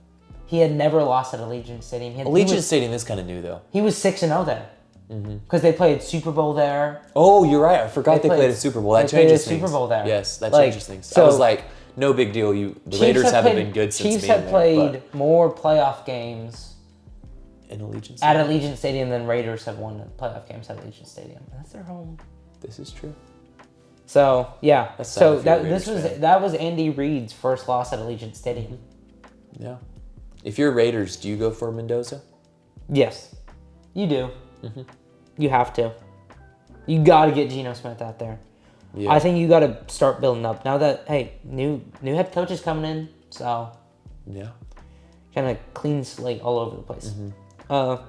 He had never lost at Allegiant Stadium. Allegiant Stadium is kind of new, though. He was 6-0 there. Because they played Super Bowl there. Oh, you're right. I forgot they played a Super Bowl. That changes things. Super Bowl there. Yes, that changes things. So I was like, no big deal. The Raiders haven't been good since Chiefs have played more playoff games in Allegiant Stadium. At Allegiant Stadium than Raiders have won playoff games at Allegiant Stadium. And that's their home. This is true. So yeah. So that was Andy Reid's first loss at Allegiant Stadium. Yeah. If you're Raiders, do you go for Mendoza? Yes, you do. You have to. You got to get Geno Smith out there. Yeah. I think you got to start building up now that new head coach is coming in, so Yeah. kind of clean slate all over the place. Mm-hmm.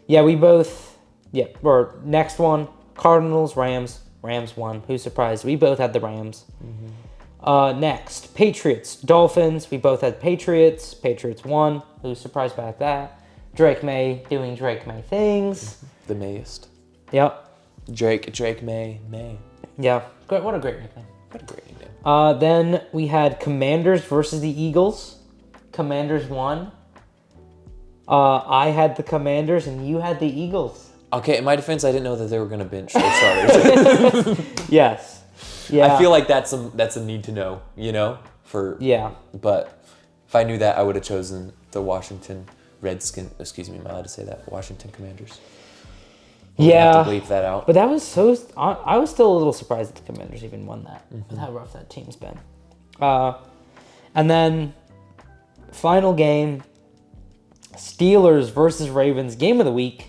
Yeah, we both. Yeah, or next one, Cardinals, Rams. Rams won. Who's surprised? We both had the Rams. Mm-hmm. Next, Patriots, Dolphins. We both had Patriots. Patriots won. Who's surprised by that? Drake May doing Drake May things. The Mayest. Yep. Drake May. Yeah. Great. What a great nickname. What a great nickname. Then we had Commanders versus the Eagles. Commanders won. I had the Commanders and you had the Eagles. Okay, in my defense, I didn't know that they were going to bench their starters. Yes. Yeah. I feel like that's a need to know, Yeah. But if I knew that, I would have chosen the Washington Redskins. Excuse me, am I allowed to say that? Washington Commanders. Yeah. Have to bleep that out. But that was so... I was still a little surprised that the Commanders even won that. With how rough that team's been. And then, final game, Steelers versus Ravens. Game of the week.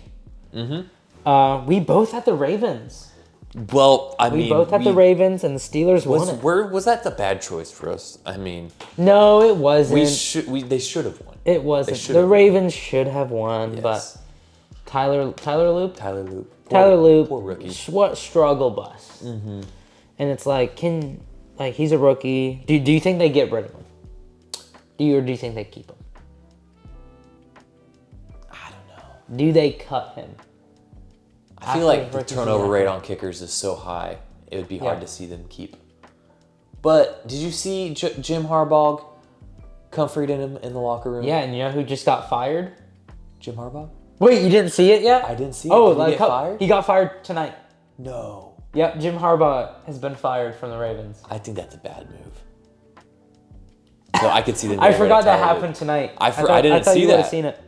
Mm-hmm. We both had the Ravens. Well, We both had the Ravens, and the Steelers won it. Was that the bad choice for us? I mean... No, it wasn't. They should have won. It wasn't. The Ravens should have won, Yes. but... Tyler Loop? Tyler Loop. Tyler Loop. Poor rookie. What struggle bus. Mm-hmm. And it's like, he's a rookie. Do you think they get rid of him? Do you think they keep him? I don't know. Do they cut him? I feel like the turnover rate on kickers is so high, it would be hard to see them keep. But did you see Jim Harbaugh comforting him in the locker room? Yeah, and you know who just got fired? Jim Harbaugh? Wait, you didn't see it yet? I didn't see it. Oh, Did he get fired? He got fired tonight. No. Yep, Jim Harbaugh has been fired from the Ravens. I think that's a bad move. So I could see them. I forgot that happened tonight. I didn't see you that. would have seen it.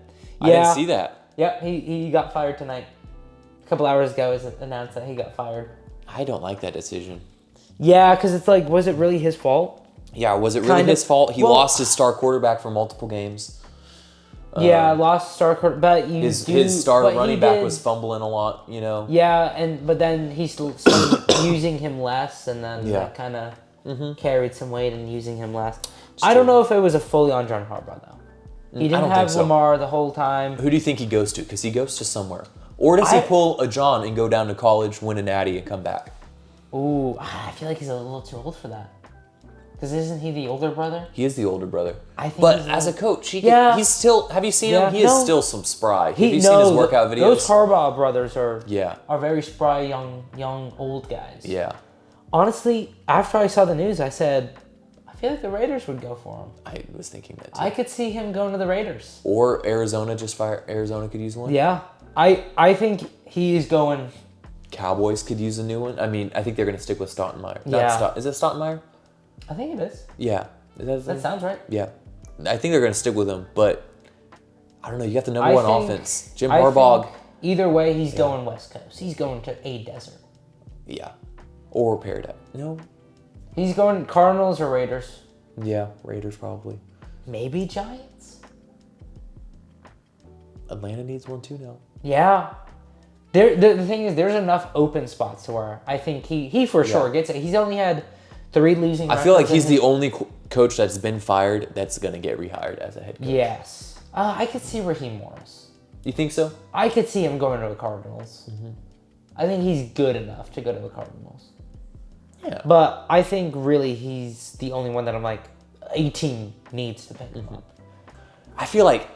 Yeah. I didn't see that. Yep, he got fired tonight. A couple hours ago, it was announced that he got fired. I don't like that decision. Yeah, because it's like, was it really his fault? Yeah, was it really his fault? He lost his star quarterback for multiple games. Yeah, lost star quarterback. But his star running back was fumbling a lot, Yeah, but then he still started using him less, and then that kind of carried some weight in using him less. I don't know if it was a fully on John Harbaugh though. He didn't have Lamar the whole time. Who do you think he goes to? Because he goes to somewhere. Or does he pull a John and go down to college, win a natty, and come back? Ooh, I feel like he's a little too old for that. Because isn't he the older brother? He is the older brother. I think but as a coach, he's still... Have you seen him? He is still some spry. Have you seen his workout videos? Those Harbaugh brothers are very spry, young, old guys. Yeah. Honestly, after I saw the news, I said, I feel like the Raiders would go for him. I was thinking that too. I could see him going to the Raiders. Or Arizona Arizona could use one. Yeah. I think he's going... Cowboys could use a new one. I mean, I think they're going to stick with Stottenmeyer. Is it Stottenmeyer? I think it is. Yeah. That sounds right. Yeah. I think they're going to stick with him, but I don't know. You got the number one offense. Jim Harbaugh. Either way, he's going West Coast. He's going to a desert. Yeah. Or Paradise. No. He's going Cardinals or Raiders. Yeah, Raiders probably. Maybe Giants. Atlanta needs one too now. Yeah. The thing is, there's enough open spots to where I think he for sure gets it. He's only had 3 losing records. I feel like he's the only coach that's been fired that's going to get rehired as a head coach. Yes. I could see Raheem Morris. You think so? I could see him going to the Cardinals. Mm-hmm. I think he's good enough to go to the Cardinals. Yeah. But I think really he's the only one that I'm like, a team needs to pick him up. I feel like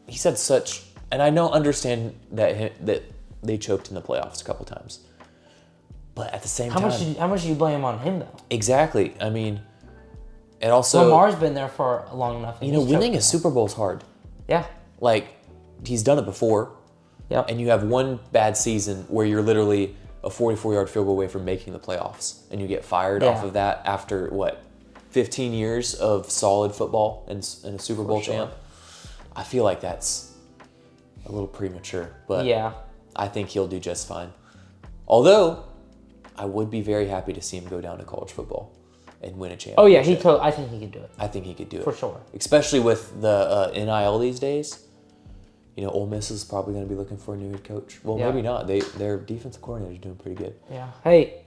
he said such, and I understand that they choked in the playoffs a couple times. But at the same time... How much do you blame on him, though? Exactly. I mean, it also... Lamar's been there for long enough. Winning a Super Bowl is hard. Yeah. Like, he's done it before. Yep. And you have one bad season where you're literally a 44-yard field goal away from making the playoffs. And you get fired off of that after, 15 years of solid football and a Super Bowl champ? I feel like that's a little premature. But I think he'll do just fine. Although... I would be very happy to see him go down to college football and win a championship. Oh, yeah, I think he could do it. I think he could do it. For sure. Especially with the NIL these days. Ole Miss is probably going to be looking for a new head coach. Well, Yeah. maybe not. Their defensive coordinator is doing pretty good. Yeah. Hey,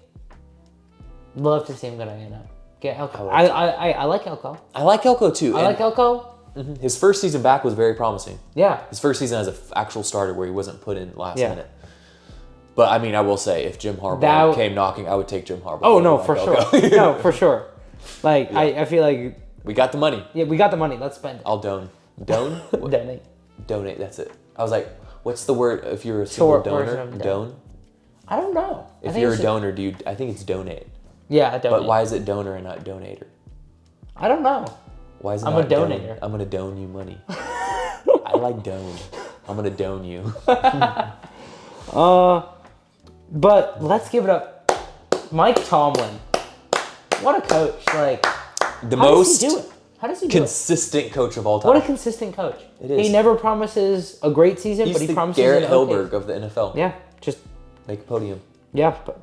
love to see him go to A&M. Get Elko. I like Elko. I like Elko too. I like Elko. His first season back was very promising. Yeah. His first season as an actual starter where he wasn't put in last Yeah. minute. But I mean, I will say, if Jim Harbaugh came knocking, I would take Jim Harbaugh. Oh no, over for Mike sure. Elko. No, for sure. Like Yeah. I feel like We got the money. yeah, we got the money. Let's spend it. I'll donate. Donate. Donate. That's it. I was like, what's the word if you're a single Short version donor? of Don. I don't know. I If think you're a it's donor, I think it's donate. Yeah, donate. But why is it donor and not donator? I don't know. Why is it I'm not a donator. Don? I'm gonna don you money. I like don. I'm gonna don you. But let's give it up. Mike Tomlin. What a coach. Like The how most does he do it? How does he do it? consistent coach of all time. What a consistent coach. It is. He never promises a great season, He's but he the promises Garrett an Hilberg okay. of the NFL. Yeah, just Make a podium. yeah, but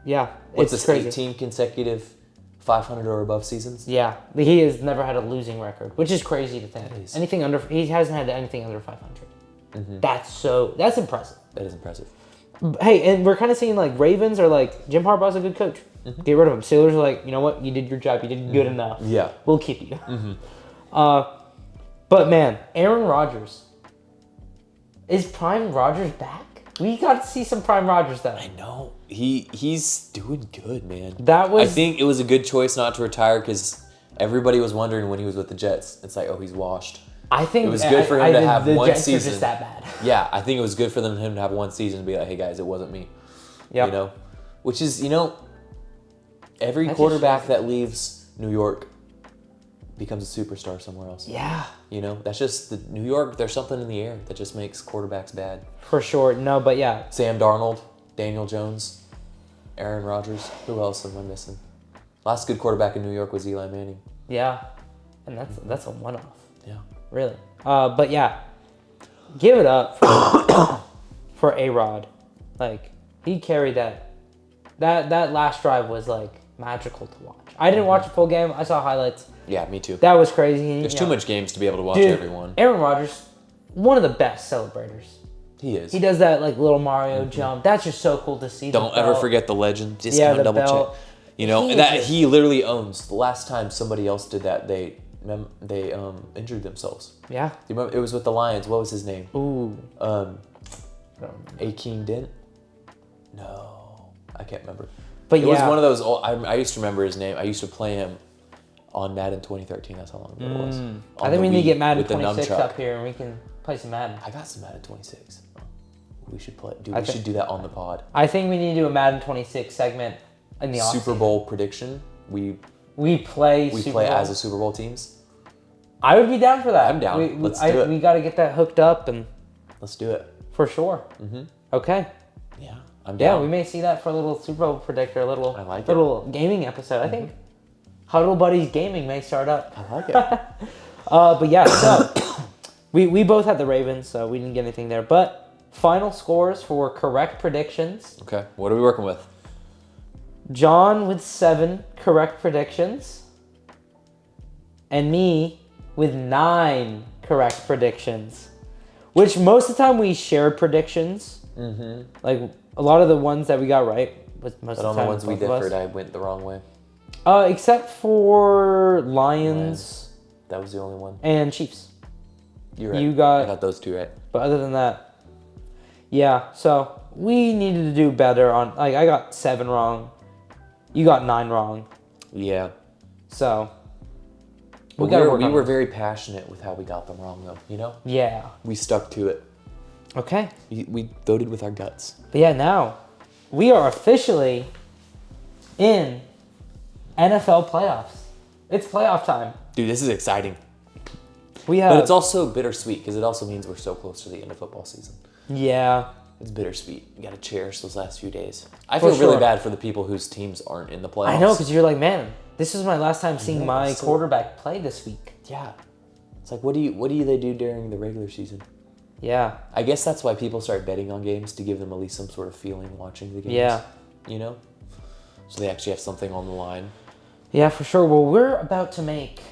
yeah, What's it's this? crazy. 18 consecutive 500 or above seasons. Yeah, he has never had a losing record, which is crazy to think. That is. Anything under he hasn't had anything under 500. That's impressive. That is impressive. Hey, and we're kind of seeing like Ravens are like Jim Harbaugh's a good coach. Get rid of him. Steelers are like, you know what, you did your job. You did good enough. Yeah. We'll keep you. But man, Aaron Rodgers. Is Prime Rodgers back? We got to see some Prime Rodgers though. I know. He's doing good, man. That was. I think it was a good choice not to retire because everybody was wondering when he was with the Jets. It's like, oh, he's washed. I think it was good for him to have the one Jets season. Are just that bad. Yeah, I think it was good for him to have one season and be like, hey guys, it wasn't me. Yeah. You know, which is every That's quarterback just- that leaves New York becomes a superstar somewhere else. Yeah. That's just the New York. There's something in the air that just makes quarterbacks bad. For sure. No, but yeah. Sam Darnold, Daniel Jones, Aaron Rodgers. Who else am I missing? Last good quarterback in New York was Eli Manning. Yeah. And that's a one-off. Yeah. Really. But yeah. Give it up for A-Rod. Like, he carried that. That last drive was like magical to watch. I didn't watch the full game. I saw highlights. Yeah, me too. That was crazy. There's too much games to be able to watch Dude, everyone. Aaron Rodgers, one of the best celebrators. He is. He does that like little Mario jump. That's just so cool to see. Don't ever forget the legend. Just Yeah, gonna the double belt. check. He That is- he literally owns. The last time somebody else did that, they injured themselves. Yeah. You remember? It was with the Lions. What was his name? Ooh. Akeem Dent? No, I can't remember. But It yeah. was one of those. I used to remember his name. I used to play him on Madden 2013. That's how long ago it was. On I think the we need to Wii get Madden with the 26 nunchuck. up here and we can play some Madden. I got some Madden 26. We should play. Dude, I we think- should do that on the pod. I think we need to do a Madden 26 segment in the off Super Bowl prediction. We play play Super Bowl. as a Super Bowl teams. I would be down for that. I'm down. Let's do it. We got to get that hooked up and Let's do it. for sure. Mm-hmm. Okay. Yeah, I'm Yeah, down. we may see that for a little Super Bowl predictor, a little I like it. little gaming episode. I think Huddle Buddies Gaming may start up. I like it. But yeah, so we both had the Ravens, so we didn't get anything there. But final scores for correct predictions. Okay, what are we working with? John with 7 correct predictions. And me with 9 correct predictions. Which most of the time we shared predictions. Mm-hmm. Like a lot of the ones that we got right was most But of on the the time. ones we both of us. differed, I went the wrong way. Except for Lions That was the only one. and Chiefs. You're right. You got- I got those two right. But other than that, yeah. So we needed to do better on. Like I got 7 wrong. You got 9 wrong. Yeah. So We, gotta work we on were it. very passionate with how we got them wrong, though. Yeah. We stuck to it. Okay. We voted with our guts. But yeah, now we are officially in NFL playoffs. It's playoff time. Dude, this is exciting. We have. But it's also bittersweet because it also means we're so close to the end of football season. Yeah. It's bittersweet. You got to cherish those last few days. I For feel really sure. bad for the people whose teams aren't in the playoffs. I know, because you're like, man, this is my last time seeing my so- quarterback play this week. Yeah. It's like, what do they do during the regular season? Yeah. I guess that's why people start betting on games, to give them at least some sort of feeling watching the games. Yeah. So they actually have something on the line. Yeah, for sure. Well, we're about to make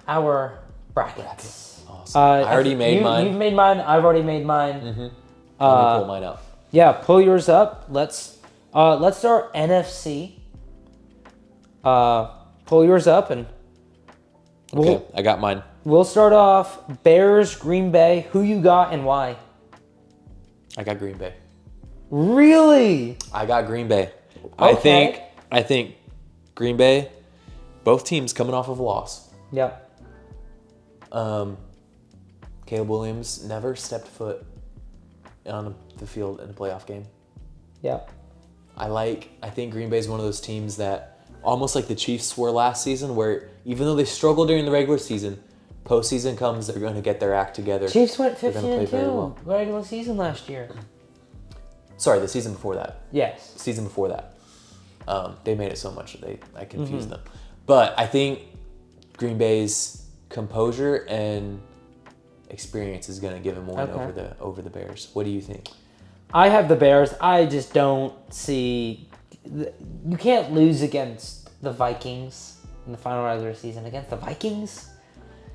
our brackets. Awesome. I already made mine. You've made mine. I've already made mine. Let me pull mine out. Yeah, pull yours up. Let's start NFC. Pull yours up and. Okay, I got mine. We'll start off Bears, Green Bay. Who you got and why? I got Green Bay. Really? I got Green Bay. Okay. I think Green Bay, both teams coming off of a loss. Yep. Caleb Williams never stepped foot on the field in a playoff game. Yep. I think Green Bay is one of those teams that, almost like the Chiefs were last season, where even though they struggled during the regular season, postseason comes, they're going to get their act together. Chiefs went They're gonna play very 15-2 well. regular season last year. Sorry, the season before that. Yes. Season before that. They made it so much that I confused them. But I think Green Bay's composure and experience is going to give them one over the Bears. What do you think? I have the Bears. I just don't see... You can't lose against the Vikings in the final regular season against the Vikings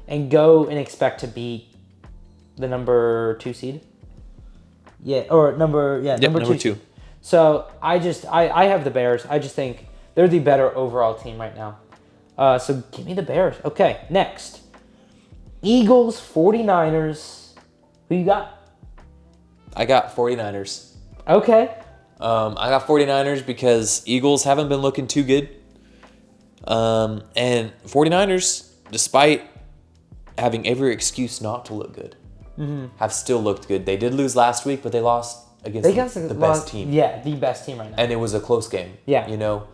and go and expect to beat the number 2 seed. Yeah, or number two. Two. So I have the Bears. I just think they're the better overall team right now. So give me the Bears. Okay, next. Eagles, 49ers. Who you got? I got 49ers. Okay. I got 49ers because Eagles haven't been looking too good. And 49ers, despite having every excuse not to look good, have still looked good. They did lose last week, but they lost against the best team. Yeah, the best team right now. And it was a close game. Yeah. You know,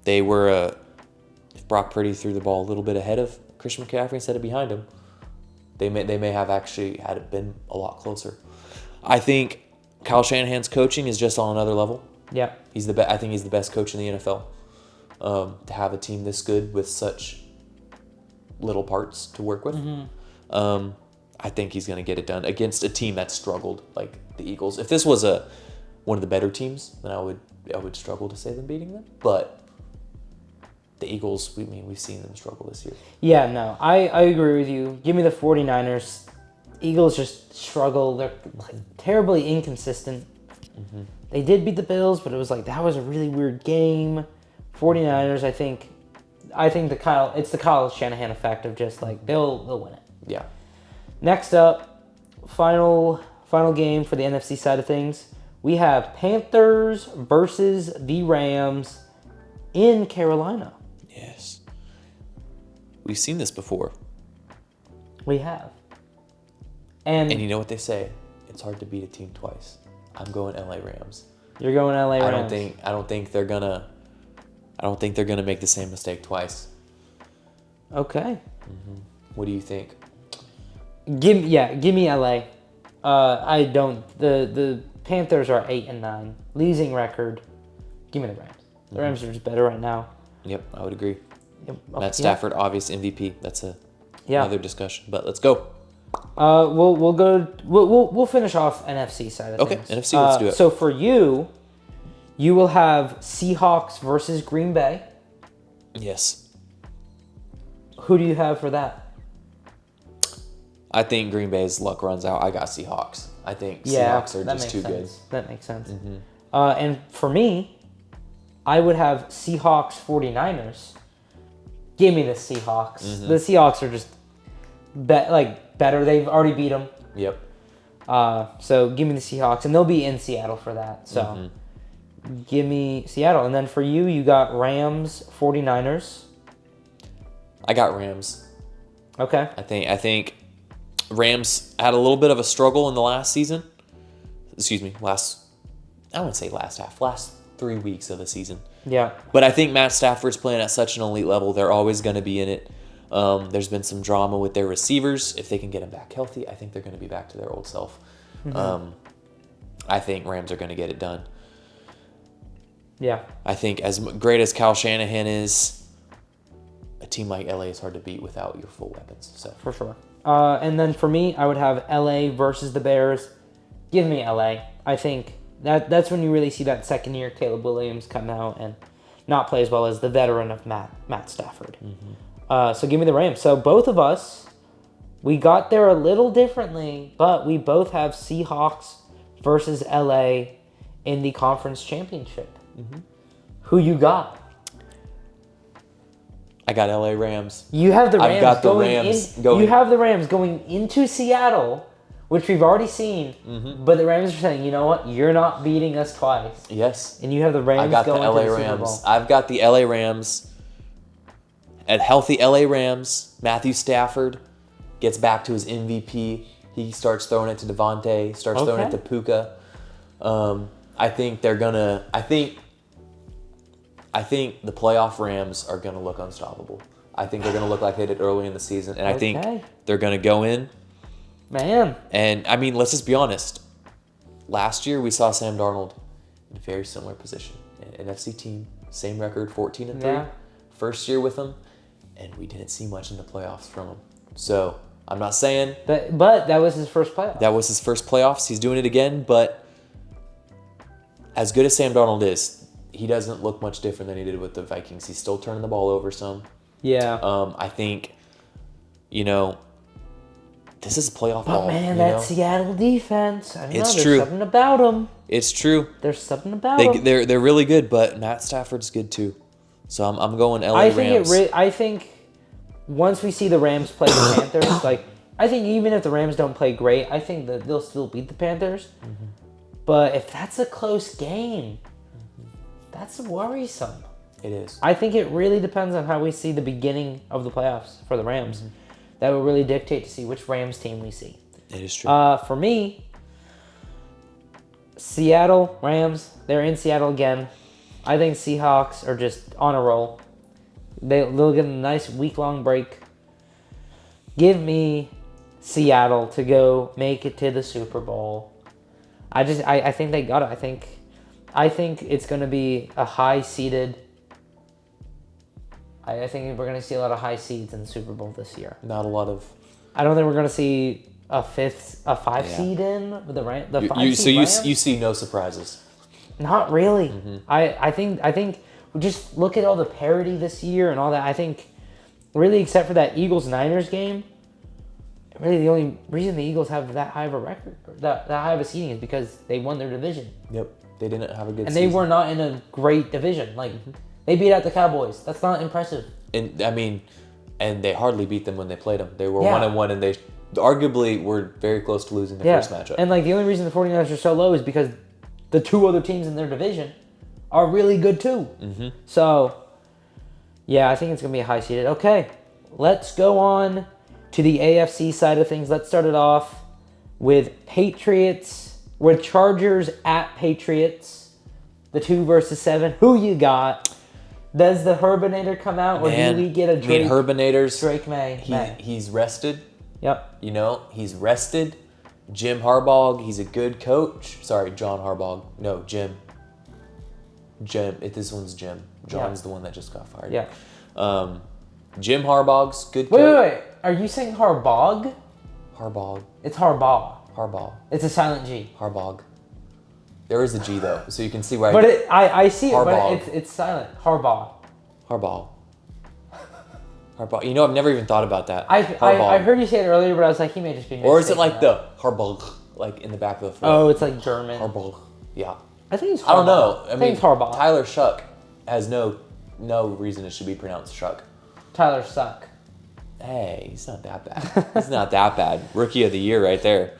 they were, if Brock Purdy threw the ball a little bit ahead of Christian McCaffrey instead of behind him, they may have actually had it been a lot closer. I think Kyle Shanahan's coaching is just on another level. Yeah. I think he's the best coach in the NFL. To have a team this good with such little parts to work with. I think he's going to get it done against a team that struggled like the Eagles. If this was one of the better teams, then I would struggle to say them beating them. But the Eagles, we've seen them struggle this year. Yeah, no, I agree with you. Give me the 49ers. Eagles just struggle. They're terribly inconsistent. They did beat the Bills, but it was that was a really weird game. 49ers, I think it's the Kyle Shanahan effect of just they'll win it. Yeah. Next up, final game for the NFC side of things. We have Panthers versus the Rams in Carolina. Yes. We've seen this before. We have. And you know what they say? It's hard to beat a team twice. I'm going LA Rams. You're going LA Rams. I don't think they're gonna make the same mistake twice. Okay. What do you think? Give me LA. I don't. The Panthers are 8-9, losing record. Give me the Rams. The Rams are just better right now. Yep, I would agree. Yep. Matt Stafford, obvious MVP. That's another discussion. But let's go. We'll finish off NFC side of things. Okay, NFC, let's do it. So for you will have Seahawks versus Green Bay. Yes. Who do you have for that? I think Green Bay's luck runs out. I got Seahawks. I think Seahawks are just too good. That makes sense. And for me, I would have Seahawks 49ers. Give me the Seahawks. The Seahawks are just better. They've already beat them. Yep. So give me the Seahawks, and they'll be in Seattle for that. So give me Seattle. And then for you, you got Rams 49ers. I got Rams. Okay. I think Rams had a little bit of a struggle in the last season. I wouldn't say last half. Last 3 weeks of the season. Yeah. But I think Matt Stafford's playing at such an elite level. They're always going to be in it. There's been some drama with their receivers. If they can get them back healthy, I think they're going to be back to their old self. I think Rams are going to get it done. Yeah. I think as great as Kyle Shanahan is, a team like LA is hard to beat without your full weapons. So For sure. And then for me, I would have LA versus the Bears. Give me LA. I think that's when you really see that second year Caleb Williams come out and not play as well as the veteran of Matt Stafford. So give me the Rams. So both of us, we got there a little differently, but we both have Seahawks versus LA in the conference championship. Mm-hmm. Who you got? I got LA Rams. You have the Rams. I've got the Rams going. You have the Rams going into Seattle, which we've already seen. Mm-hmm. But the Rams are saying, you know what? You're not beating us twice. Yes. And you have the Rams going to the Super Bowl. I've got the LA Rams. At healthy LA Rams, Matthew Stafford gets back to his MVP. He starts throwing it to Devontae, starts throwing it to Puka. I think they're gonna. I think the playoff Rams are gonna look unstoppable. I think they're gonna look like they did early in the season, and I think they're gonna go in. Man. And I mean, let's just be honest. Last year we saw Sam Darnold in a very similar position, an NFC team, same record, 14-3. Yeah. First year with him, and we didn't see much in the playoffs from him. So I'm not saying. But that was his first playoff. That was his first playoffs. He's doing it again, but as good as Sam Darnold is, he doesn't look much different than he did with the Vikings. He's still turning the ball over some. Yeah. I think, this is a playoff ball. But man, that Seattle defense. I don't know. There's something about them. It's true. There's something about them. They're really good, but Matt Stafford's good too. So I'm going LA Rams. I think once we see the Rams play the Panthers, I think even if the Rams don't play great, I think that they'll still beat the Panthers. Mm-hmm. But if that's a close game, that's worrisome. It is. I think it really depends on how we see the beginning of the playoffs for the Rams. Mm-hmm. That will really dictate to see which Rams team we see. It is true. For me, Seattle Rams, they're in Seattle again. I think Seahawks are just on a roll. They'll get a nice week-long break. Give me Seattle to go make it to the Super Bowl. I think they got it. I think it's going to be a high-seeded. I think we're going to see a lot of high seeds in the Super Bowl this year. Not a lot of. I don't think we're going to see a five seed in the five seed. You see no surprises. Not really. Mm-hmm. I think just look at all the parity this year and all that. I think really except for that Eagles-Niners game, really the only reason the Eagles have that high of a record, that high of a seeding is because they won their division. Yep. They didn't have a good season. And they were not in a great division. They beat out the Cowboys. That's not impressive. And they hardly beat them when they played them. They were 1-1 and they arguably were very close to losing the first matchup. And the only reason the 49ers are so low is because the two other teams in their division are really good too. Mm-hmm. So, I think it's going to be a high seeded. Okay, let's go on to the AFC side of things. Let's start it off with Chargers at Patriots. The 2 versus 7. Who you got? Does the Herbinator come out, or do we get a Drake? Drake May. He's rested. Yep. He's rested. Jim Harbaugh, he's a good coach. Sorry, John Harbaugh. No, Jim. This one's Jim. John's the one that just got fired. Yeah. Jim Harbaugh's good coach. Wait. Are you saying Harbaugh? Harbaugh. It's Harbaugh. Harbaugh. It's a silent G. Harbaugh. There is a G though, so you can see where. But I see it, but it's silent. Harbaugh. Harbaugh. I've never even thought about that. I heard you say it earlier, but I was like, he may just be. Or is it like the Harbaugh, like in the back of the throat? Oh, it's like German. Harbaugh. Yeah. I think it's Harbaugh. I don't know. I mean, it's Harbaugh. Tyler Shuck has no reason it should be pronounced Shuck. Tyler Suck. Hey, he's not that bad. He's not that bad. Rookie of the year right there.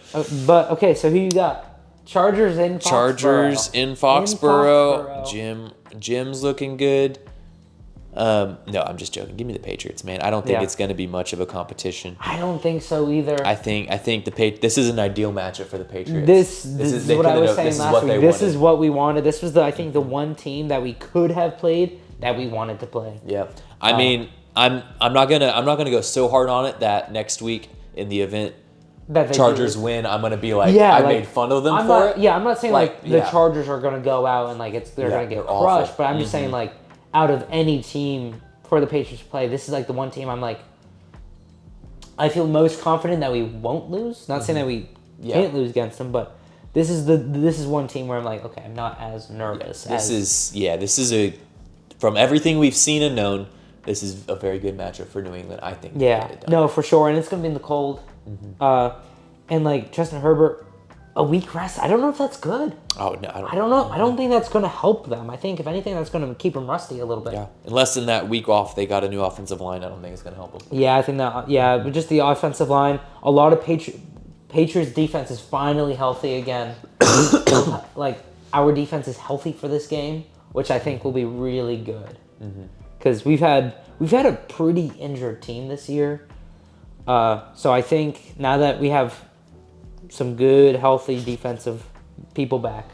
But okay, so who you got? Chargers in Foxborough. Jim's looking good. No, I'm just joking. Give me the Patriots, man. I don't think it's going to be much of a competition. I don't think so either. I think this is an ideal matchup for the Patriots. This is what I was saying last week. This is what we wanted. This was the one team that we could have played that we wanted to play. Yeah. I mean, I'm not gonna go so hard on it that next week in the event Chargers win, I'm gonna be like, I made fun of them for it. Yeah, I'm not saying the Chargers are gonna go out and they're gonna get crushed, awful. But I'm just saying out of any team for the Patriots to play, this is the one team I feel most confident that we won't lose. Not saying that we can't lose against them, but this is one team where I'm okay, I'm not as nervous. This is from everything we've seen and known, this is a very good matchup for New England, I think. Yeah, no, for sure. And it's going to be in the cold. And, like, Justin Herbert, a week rest, I don't know if that's good. Oh, no, I don't know. I don't think that's going to help them. I think, if anything, that's going to keep them rusty a little bit. Yeah, unless in that week off they got a new offensive line, I don't think it's going to help them. Yeah, I think that, but just the offensive line, a lot of Patriots defense is finally healthy again. Like, our defense is healthy for this game, which I think will be really good. Because we've had a pretty injured team this year. So I think now that we have some good, healthy defensive people back,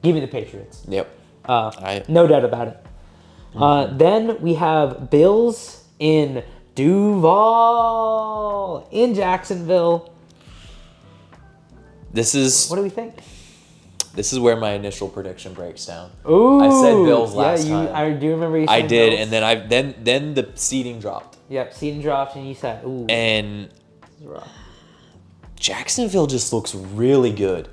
give me the Patriots. Yep. No doubt about it. Then we have Bills in Duval in Jacksonville. This is What do we think? This is where my initial prediction breaks down. Ooh, I said Bills last time. I do remember you saying I did, Bills. and then the seeding dropped. Yep, seeding dropped, and you said, ooh. And This is rough. Jacksonville just looks really good.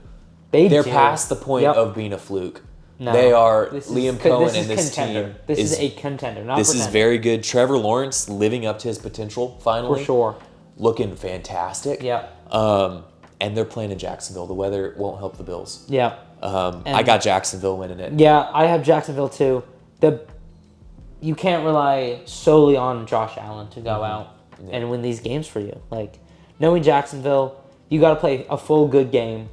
They They're do. past the point Yep. of being a fluke. No, They are this is Liam con- Cohen this is and this contender. team. This is a contender, not This is pretender. very good. Trevor Lawrence living up to his potential finally. For sure. Looking fantastic. Yeah. And they're playing in Jacksonville. The weather won't help the Bills. Yeah. I got Jacksonville winning it. Yeah, I have Jacksonville too. You can't rely solely on Josh Allen to go out and win these games for you. Like, knowing Jacksonville, you got to play a full good game.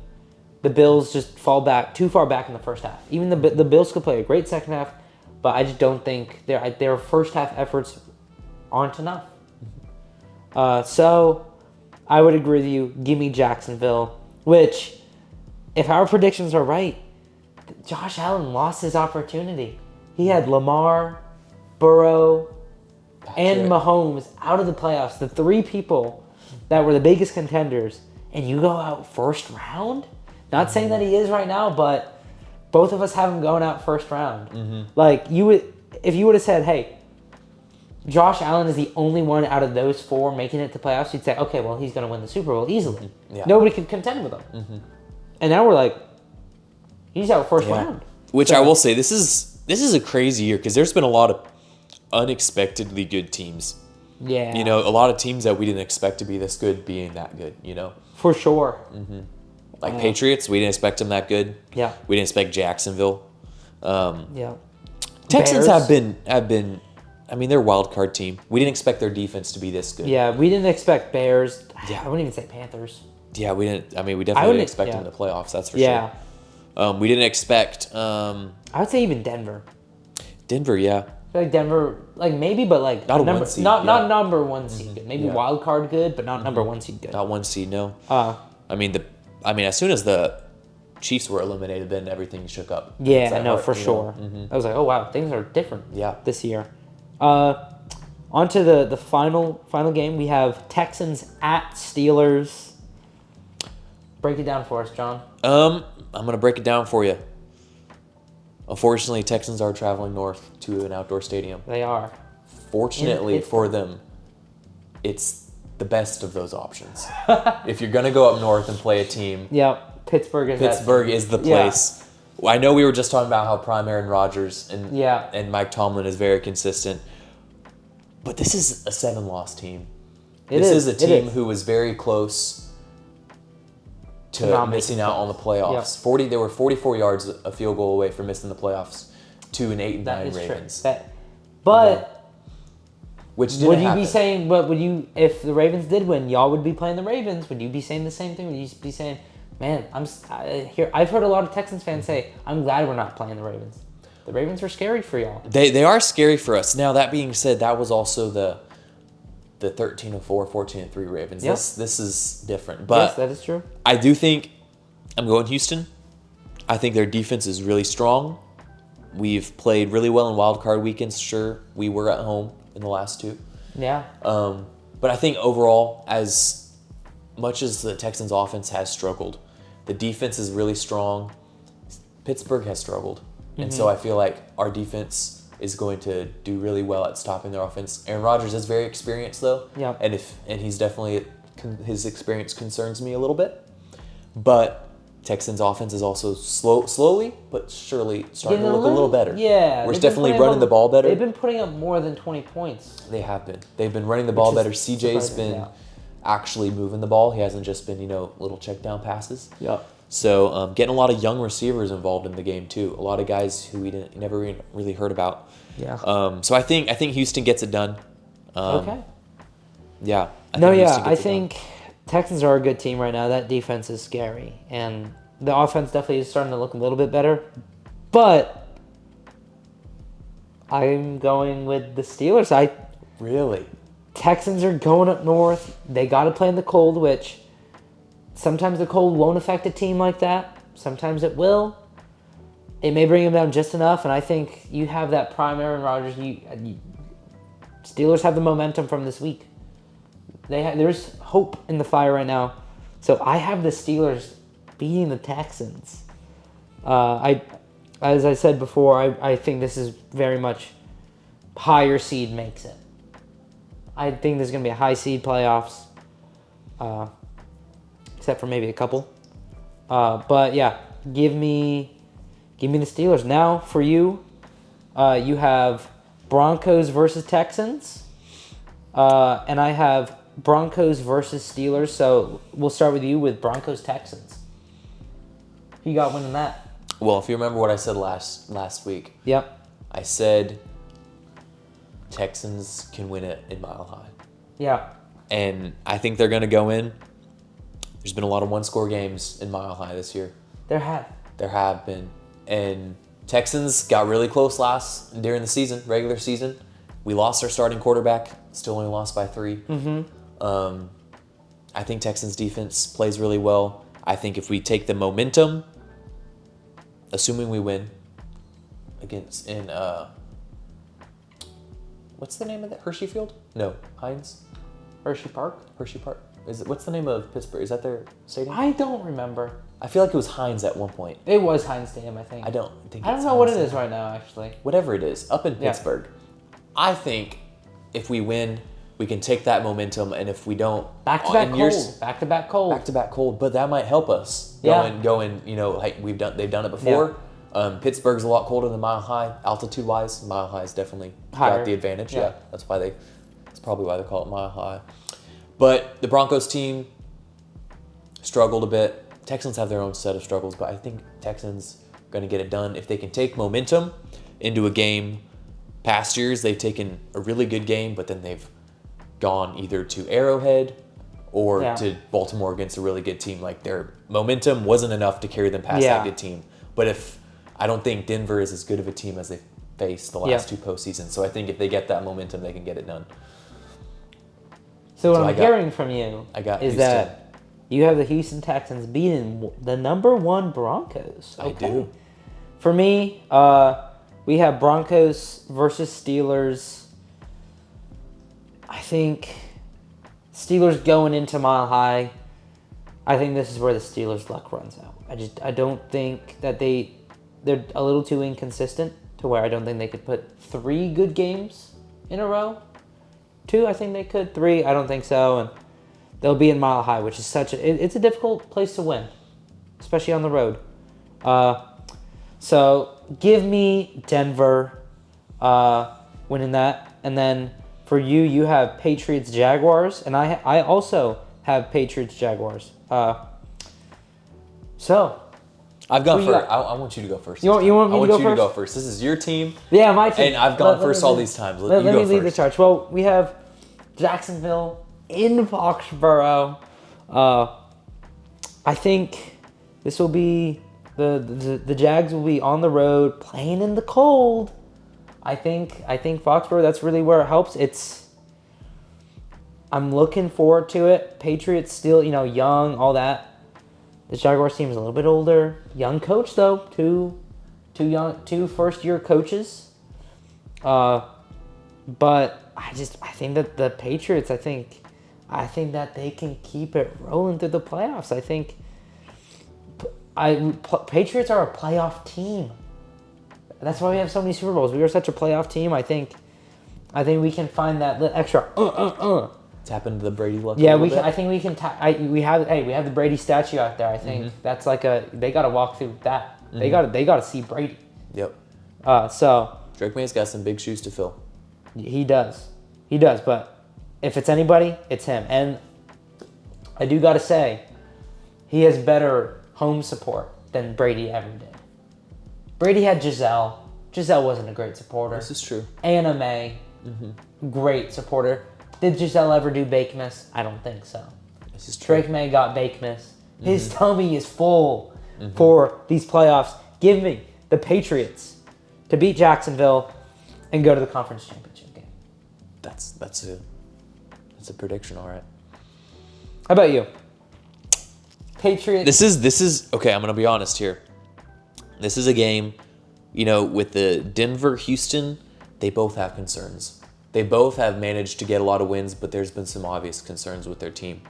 The Bills just fall back too far back in the first half. Even the Bills could play a great second half, but I just don't think their first half efforts aren't enough. So I would agree with you. Give me Jacksonville, which, if our predictions are right, Josh Allen lost his opportunity. He had Lamar, Burrow, and Mahomes out of the playoffs. The three people that were the biggest contenders, and you go out first round? Not saying that he is right now, but both of us have him going out first round. Like, if you would have said, hey, Josh Allen is the only one out of those four making it to playoffs, you'd say, okay, well, he's going to win the Super Bowl easily. Yeah. Nobody could contend with him. And now we're like, he's out first round. Which I will say, this is a crazy year because there's been a lot of unexpectedly good teams. Yeah. You know, a lot of teams that we didn't expect to be this good being that good, you know? For sure. Like Patriots, we didn't expect them that good. Yeah. We didn't expect Jacksonville. Yeah. Texans Bears. have been I mean, they're a wild card team. We didn't expect their defense to be this good. Yeah, we didn't expect Bears. Yeah. I wouldn't even say Panthers. Yeah, we didn't. I mean, we definitely wouldn't- didn't expect yeah. them in the playoffs. That's for Yeah. sure. We didn't expect I would say even Denver. Denver. Yeah, I feel like Denver, like maybe, but like Not a number, one seed, not yeah. number one seed good. Maybe Yeah. wild card good, but not number one seed good. not one seed. No. Uh, I mean, as soon as the Chiefs were eliminated, then everything shook up. It's yeah, that no, hard, for you know? sure. I was like, oh wow, things are different. Yeah. This year. On to the final game. We have Texans at Steelers. Break it down for us, John. I'm gonna break it down for you. Unfortunately, Texans are traveling north to an outdoor stadium. They are. Fortunately In for them, it's the best of those options. If you're gonna go up north and play a team, Yep. Pittsburgh is Pittsburgh is the Yeah. place. I know we were just talking about how prime Aaron Rodgers and Yeah. and Mike Tomlin is very consistent, but this is a 7-loss team. This is a team who was very close to Not missing making out on the playoffs. They were 44 yards a field goal away from missing the playoffs to an 8-9 That is Ravens. true. But Which didn't would you happen. be saying? But would you, if the Ravens did win, y'all would be playing the Ravens? Would you be saying the same thing? Would you be saying, "Man, I've heard a lot of Texans fans say, I'm glad we're not playing the Ravens. The Ravens were scary for y'all." They are scary for us. Now, that being said, that was also the 13-4, 14-3 Ravens. Yep. This is different. But Yes, that is true. I do think I'm going Houston. I think their defense is really strong. We've played really well in wild card weekends. Sure, we were at home in the last two. Yeah. But I think overall, as much as the Texans' offense has struggled, the defense is really strong. Pittsburgh has struggled. And so I feel like our defense is going to do really well at stopping their offense. Aaron Rodgers is very experienced, though. Yeah. And he's definitely, his experience concerns me a little bit. But Texans offense is also slowly but surely starting to Getting look a little better. Yeah. We're definitely running the ball better. They've been putting up more than 20 points. They have been. They've been running the ball better. CJ's been actually moving the ball. He hasn't just been, little check down passes. Yep. So getting a lot of young receivers involved in the game too. A lot of guys who we never really heard about. Yeah. So I think Houston gets it done. Okay. Yeah. I think Texans are a good team right now. That defense is scary, and the offense definitely is starting to look a little bit better. But I'm going with the Steelers. Really? Texans are going up north. They got to play in the cold, which sometimes the cold won't affect a team like that. Sometimes it will. It may bring them down just enough, and I think you have that prime Aaron Rodgers. Steelers have the momentum from this week. There's hope in the fire right now. So I have the Steelers beating the Texans. As I said before, I think this is very much higher seed makes it. I think there's going to be a high seed playoffs, except for maybe a couple. But yeah, give me the Steelers. Now for you, you have Broncos versus Texans, and I have Broncos versus Steelers. So we'll start with you with Broncos Texans. Who you got winning that? Well, if you remember what I said last week. Yep. I said Texans can win it in Mile High. Yeah. And I think they're going to go in. There's been a lot of one-score games in Mile High this year. There have been. And Texans got really close during the season, regular season. We lost our starting quarterback, still only lost by 3. Mm-hmm. I think Texans defense plays really well. I think if we take the momentum, assuming we win what's the name of that? Hershey Field? No, Heinz? Hershey Park? What's the name of Pittsburgh? Is that their stadium? I don't remember. I feel like it was Heinz at one point. It was Heinz Stadium, I think. I don't know what it is right now, actually. Whatever it is, up in Pittsburgh. I think if we win, we can take that momentum, and if we don't, back-to-back cold. But that might help us. Going. They've done it before. Yeah. Pittsburgh's a lot colder than Mile High, altitude-wise. Mile High is definitely got the advantage. Yeah, that's probably why they call it Mile High. But the Broncos team struggled a bit. Texans have their own set of struggles, but I think Texans are going to get it done if they can take momentum into a game. Past years, they've taken a really good game, but then they've gone either to Arrowhead or to Baltimore against a really good team. Like, their momentum wasn't enough to carry them past that good team. But I don't think Denver is as good of a team as they've faced the last 2 postseasons. So I think if they get that momentum, they can get it done. So what I'm hearing from you is Houston. that you have the Houston Texans beating the number 1 Broncos. Okay. I do. For me, we have Broncos versus Steelers. I think Steelers going into Mile High. I think this is where the Steelers' luck runs out. I don't think that they're a little too inconsistent to where I don't think they could put 3 good games in a row. 2, I think they could. 3, I don't think so. And they'll be in Mile High, which is it's a difficult place to win, especially on the road. So give me Denver winning that. And then for you have Patriots Jaguars, and I also have Patriots Jaguars. So I've gone first. I want you to go first. You want me to go first? I want you to go first. This is your team. Yeah, my team. And I've gone first all these times. Let me lead the charge. Well, we have Jacksonville in Foxborough. I think this will be the Jags will be on the road playing in the cold. I think Foxborough, that's really where it helps. I'm looking forward to it. Patriots still, young, all that. The Jaguars team is a little bit older. Young coach though, two first-year coaches. But I think that the Patriots, I think that they can keep it rolling through the playoffs. I think Patriots are a playoff team. That's why we have so many Super Bowls. We are such a playoff team. I think we can find that little extra It's happened to the Brady look. Yeah, we can. I think we can. We have the Brady statue out there. I think that's like they got to walk through that. They got to see Brady. Yep. So Drake May's got some big shoes to fill. He does. But if it's anybody, it's him. And I do got to say, he has better home support than Brady ever did. Brady had Giselle. Giselle wasn't a great supporter. This is true. Anna Mae, great supporter. Did Giselle ever do Bakemas? I don't think so. This is true. Drake May got Bakemas. His tummy is full for these playoffs. Give me the Patriots to beat Jacksonville and go to the conference championship game. That's a prediction, all right. How about you? Patriots. This is okay. I'm gonna be honest here. This is a game, with the Denver-Houston. They both have concerns. They both have managed to get a lot of wins, but there's been some obvious concerns with their team.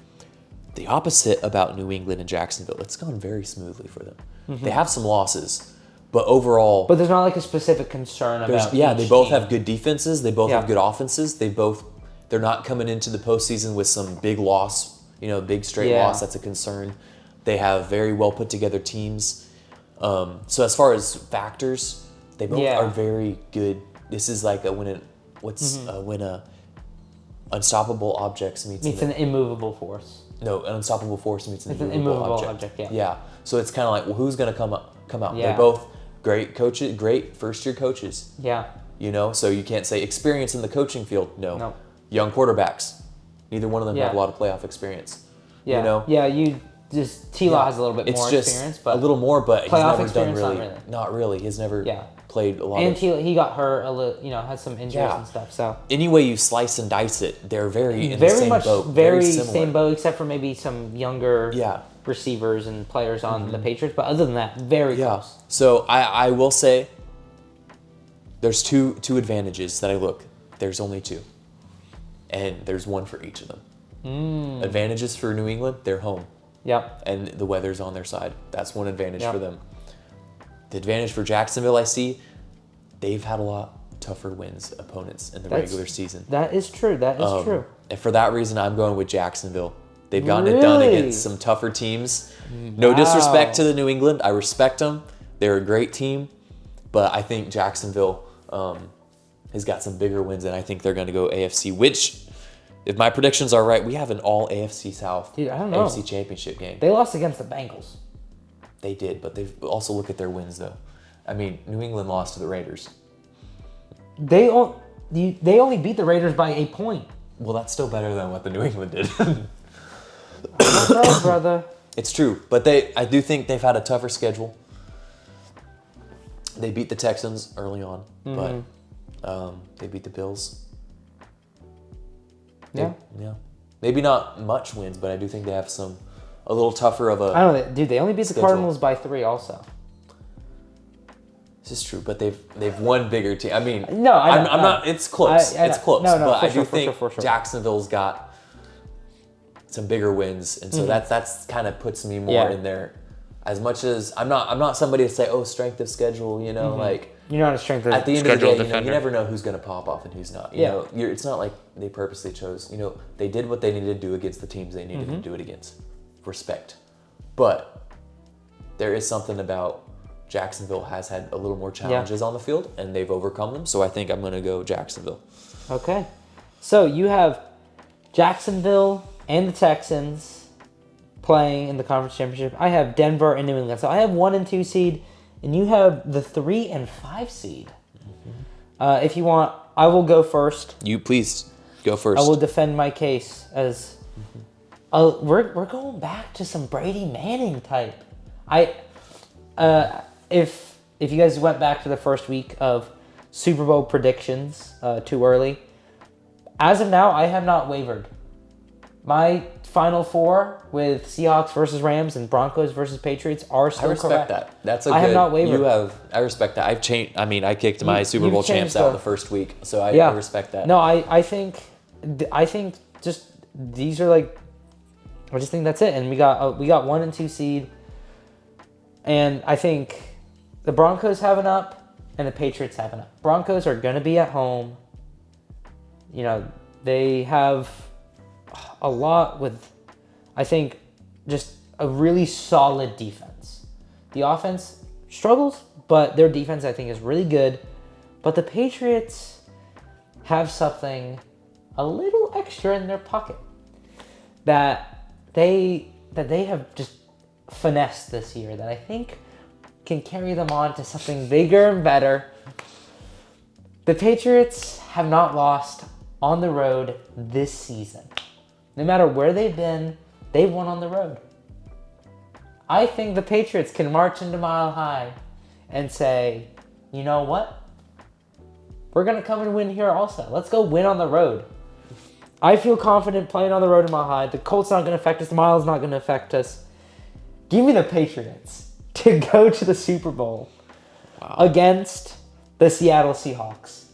The opposite about New England and Jacksonville. It's gone very smoothly for them. They have some losses, but overall. But there's not like a specific concern about. They both have good defenses. They both have good offenses. They're not coming into the postseason with some big loss. Big straight loss. That's a concern. They have very well put together teams. So as far as factors, they both are very good. This is like when unstoppable objects meets an immovable force. No, an unstoppable force meets an immovable object. Yeah. So it's kind of like, well, who's gonna come out? Yeah. They're both great coaches, great first year coaches. Yeah. So you can't say experience in the coaching field. No. Young quarterbacks. Neither one of them have a lot of playoff experience. Yeah. Yeah. T-Law has a little bit more experience, but a little more, but playoff he's never done really. Not really. He's never played a lot. And he got hurt a little. Had some injuries and stuff. So any way you slice and dice it, they're very in very the same much boat. Very similar. same boat, except for maybe some younger receivers and players on the Patriots. But other than that, very close. So I will say there's two advantages that I look. There's only two, and there's one for each of them. Advantages for New England, they're home. Yep. And the weather's on their side. That's one advantage for them. The advantage for Jacksonville, I see, they've had a lot tougher opponents in the regular season. That is true. That is true. And for that reason, I'm going with Jacksonville. They've gotten it done against some tougher teams. No disrespect to the New England. I respect them. They're a great team. But I think Jacksonville has got some bigger wins, and I think they're going to go AFC, which... If my predictions are right, we have an all AFC South AFC Championship game. They lost against the Bengals. They did, but they also look at their wins, though. I mean, New England lost to the Raiders. They only beat the Raiders by a point. Well, that's still better than what the New England did. That's brother. It's true, but I do think they've had a tougher schedule. They beat the Texans early on, but they beat the Bills. Yeah. Maybe not much wins, but I do think they have a little tougher of a. I don't know, dude. They only beat the Cardinals by 3, also. This is true, but they've won bigger teams. I mean, I'm not. It's close. It's close. No, but I do sure, think for sure. Jacksonville's got some bigger wins, and so that's kind of puts me more in there. As much as I'm not somebody to say, strength of schedule. like. You're not a strength of at the end of the day, you never know who's going to pop off and who's not. It's not like they purposely chose. They did what they needed to do against the teams they needed to do it against. Respect. But there is something about Jacksonville has had a little more challenges on the field, and they've overcome them. So I think I'm going to go Jacksonville. Okay. So you have Jacksonville and the Texans playing in the conference championship. I have Denver and New England. So I have 1 and 2 seed. And you have the 3 and 5 seed. If you want, I will go first. You please go first. I will defend my case as we're going back to some Brady Manning type. If you guys went back to the first week of Super Bowl predictions too early, as of now I have not wavered. My Final 4 with Seahawks versus Rams and Broncos versus Patriots are still correct. I respect that. That's I have not wavered. I respect that. I've changed. I mean, I kicked my Super Bowl champs out the first week, so I respect that. No, I think just these are like, I just think that's it. And we got 1 and 2 seed, and I think the Broncos have an up and the Patriots have an up. Broncos are going to be at home. They have a lot with, I think, just a really solid defense. The offense struggles, but their defense, I think, is really good. But the Patriots have something a little extra in their pocket that they have just finessed this year that I think can carry them on to something bigger and better. The Patriots have not lost on the road this season. No matter where they've been, they've won on the road. I think the Patriots can march into Mile High and say, you know what? We're going to come and win here also. Let's go win on the road. I feel confident playing on the road in Mile High. The Colts not going to affect us. The Mile's not going to affect us. Give me the Patriots to go to the Super Bowl against the Seattle Seahawks.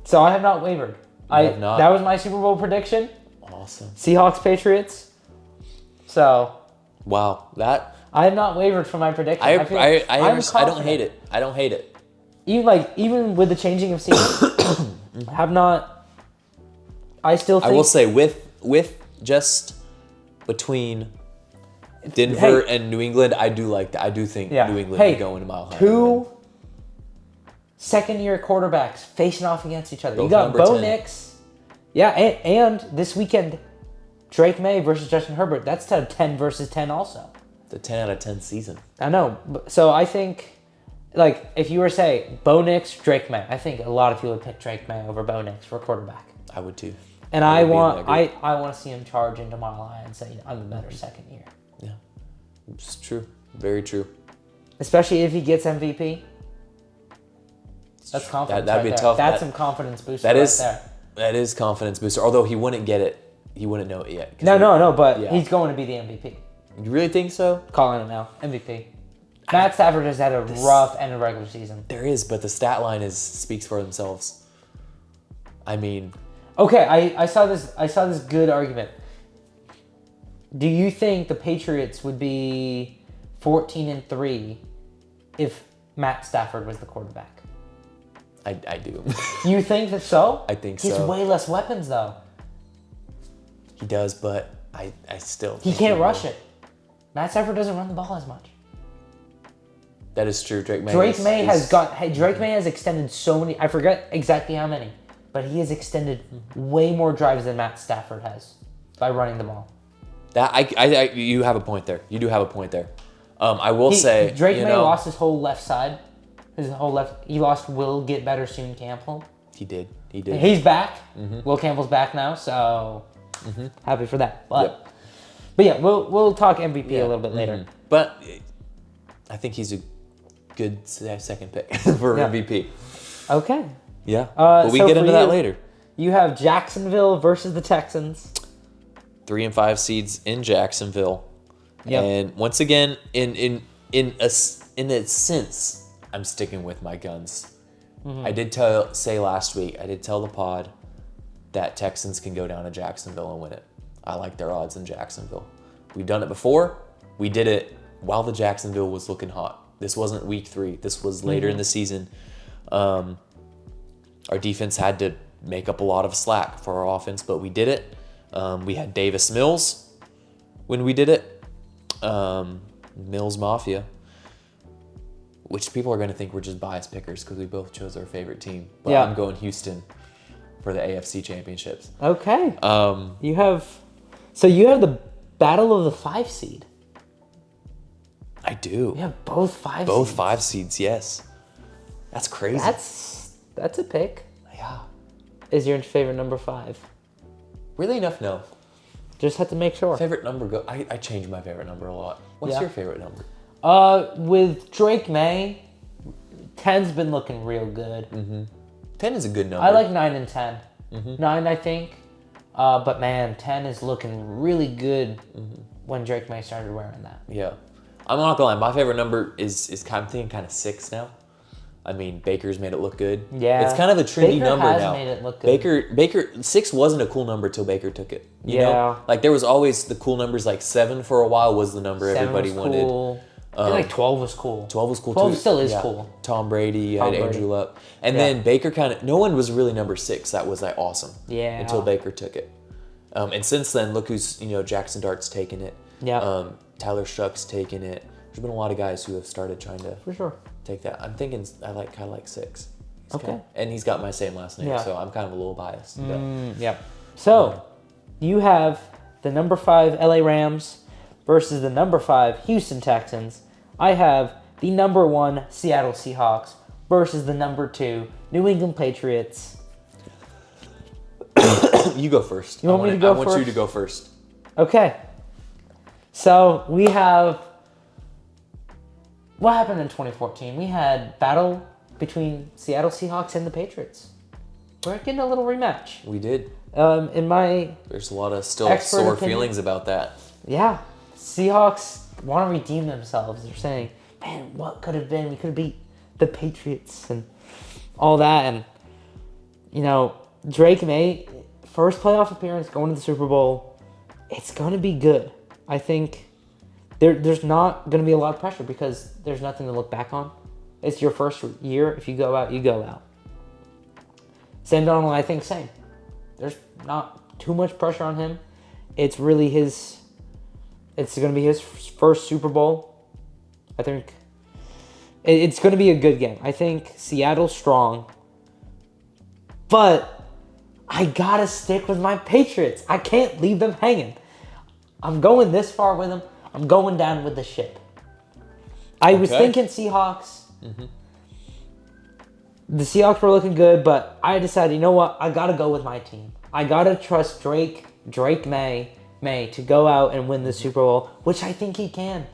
So I have not wavered. Have not? That was my Super Bowl prediction. Awesome. Seahawks, Patriots. So. Wow. That. I have not wavered from my prediction. I don't hate it. I don't hate it. Even with the changing of scenery, have not. I still think. I will say with just between Denver and New England, I do like that. I do think New England would go into Mile High. Two second-year quarterbacks facing off against each other. Both you got number Bo 10. Nix. Yeah, and this weekend, Drake May versus Justin Herbert. That's a 10 versus 10 also. It's a 10 out of 10 season. I know. So I think, if you were to say Bo Nix, Drake May, I think a lot of people would pick Drake May over Bo Nix for quarterback. I would too. And I want to see him charge into Mile High and say, I'm the better second year. Yeah, it's true. Very true. Especially if he gets MVP. That's confidence. That'd be there. tough. That's some confidence booster there. That is confidence booster. Although he wouldn't get it. He wouldn't know it yet. No. But he's going to be the MVP. You really think so? Calling it now. MVP. Matt Stafford has had a rough end of regular season. There is, but the stat line speaks for themselves. I mean. Okay, I saw this good argument. Do you think the Patriots would be 14-3 if Matt Stafford was the quarterback? I do. You think that so? I think so. He has way less weapons though. He does, but I still. He can't rush it. Matt Stafford doesn't run the ball as much. That is true. Drake May has extended so many. I forget exactly how many, but he has extended way more drives than Matt Stafford has by running the ball. That you have a point there. You do have a point there. I will say Drake May lost his whole left side. He lost Will Get Better Soon Campbell. He did. He's back. Will Campbell's back now, so happy for that. But yeah, we'll talk MVP a little bit later. But I think he's a good second pick for MVP. Okay. Yeah. But we get into that later. You have Jacksonville versus the Texans. 3 and 5 seeds in Jacksonville. Yep. And once again, in a sense, I'm sticking with my guns. I did say last week, I did tell the pod that Texans can go down to Jacksonville and win it. I like their odds in Jacksonville. We've done it before. We did it while the Jacksonville was looking hot. This wasn't week 3. This was later in the season. Our defense had to make up a lot of slack for our offense, but we did it. We had Davis Mills when we did it. Mills Mafia. Which people are going to think we're just biased pickers because we both chose our favorite team. But I'm going Houston for the AFC championships. Okay. You have the battle of the 5 seed. I do. You have both 5 seeds. Both 5 seeds, yes. That's crazy. That's a pick. Yeah. Is your favorite number 5? Really enough, no. Just have to make sure. Favorite number I change my favorite number a lot. What's your favorite number? With Drake May, 10's been looking real good. 10 is a good number. I like 9 and 10. 9, I think. But man, 10 is looking really good when Drake May started wearing that. Yeah. I'm not gonna lie, my favorite number is I'm thinking kind of 6 now. I mean, Baker's made it look good. Yeah. It's kind of a trendy number now. Baker has made it look good. Baker 6 wasn't a cool number till Baker took it. You know? Yeah. There was always the cool numbers, 7 for a while was the number 7 everybody was wanted. Cool. I think 12 was cool. 12 was cool 12 too. still is cool. Tom Brady, Andrew Luck. And then Baker no one was really number 6. That was awesome. Yeah. Until Baker took it. And since then, look who's, Jackson Dart's taken it. Yeah. Tyler Shuck's taken it. There's been a lot of guys who have started trying to For sure. take that. I'm thinking I kind of like 6. Okay. And he's got my same last name, Yeah. so I'm kind of a little biased. Yep. So, you have the number 5 LA Rams versus the number 5 Houston Texans. I have the number 1 Seattle Seahawks versus the number 2 New England Patriots. You go first. You want me to go I want you first? to go first. Okay. So, we have... What happened in 2014? We had battle between Seattle Seahawks and the Patriots. We're getting a little rematch. We did. In my... There's a lot of still Expert sore opinion. feelings about that. Yeah. Seahawks want to redeem themselves. They're saying, man, what could have been? We could have beat the Patriots and all that. And, Drake May, first playoff appearance, going to the Super Bowl. It's going to be good. I think there's not going to be a lot of pressure because there's nothing to look back on. It's your first year. If you go out, you go out. Sam Darnold, I think, same. There's not too much pressure on him. It's really it's going to be his first Super Bowl. I think it's going to be a good game. I think Seattle's strong. But I got to stick with my Patriots. I can't leave them hanging. I'm going this far with them. I'm going down with the ship. I was thinking Seahawks. Mm-hmm. The Seahawks were looking good, but I decided, you know what? I got to go with my team. I got to trust Drake May to go out and win the Super Bowl, which I think he can.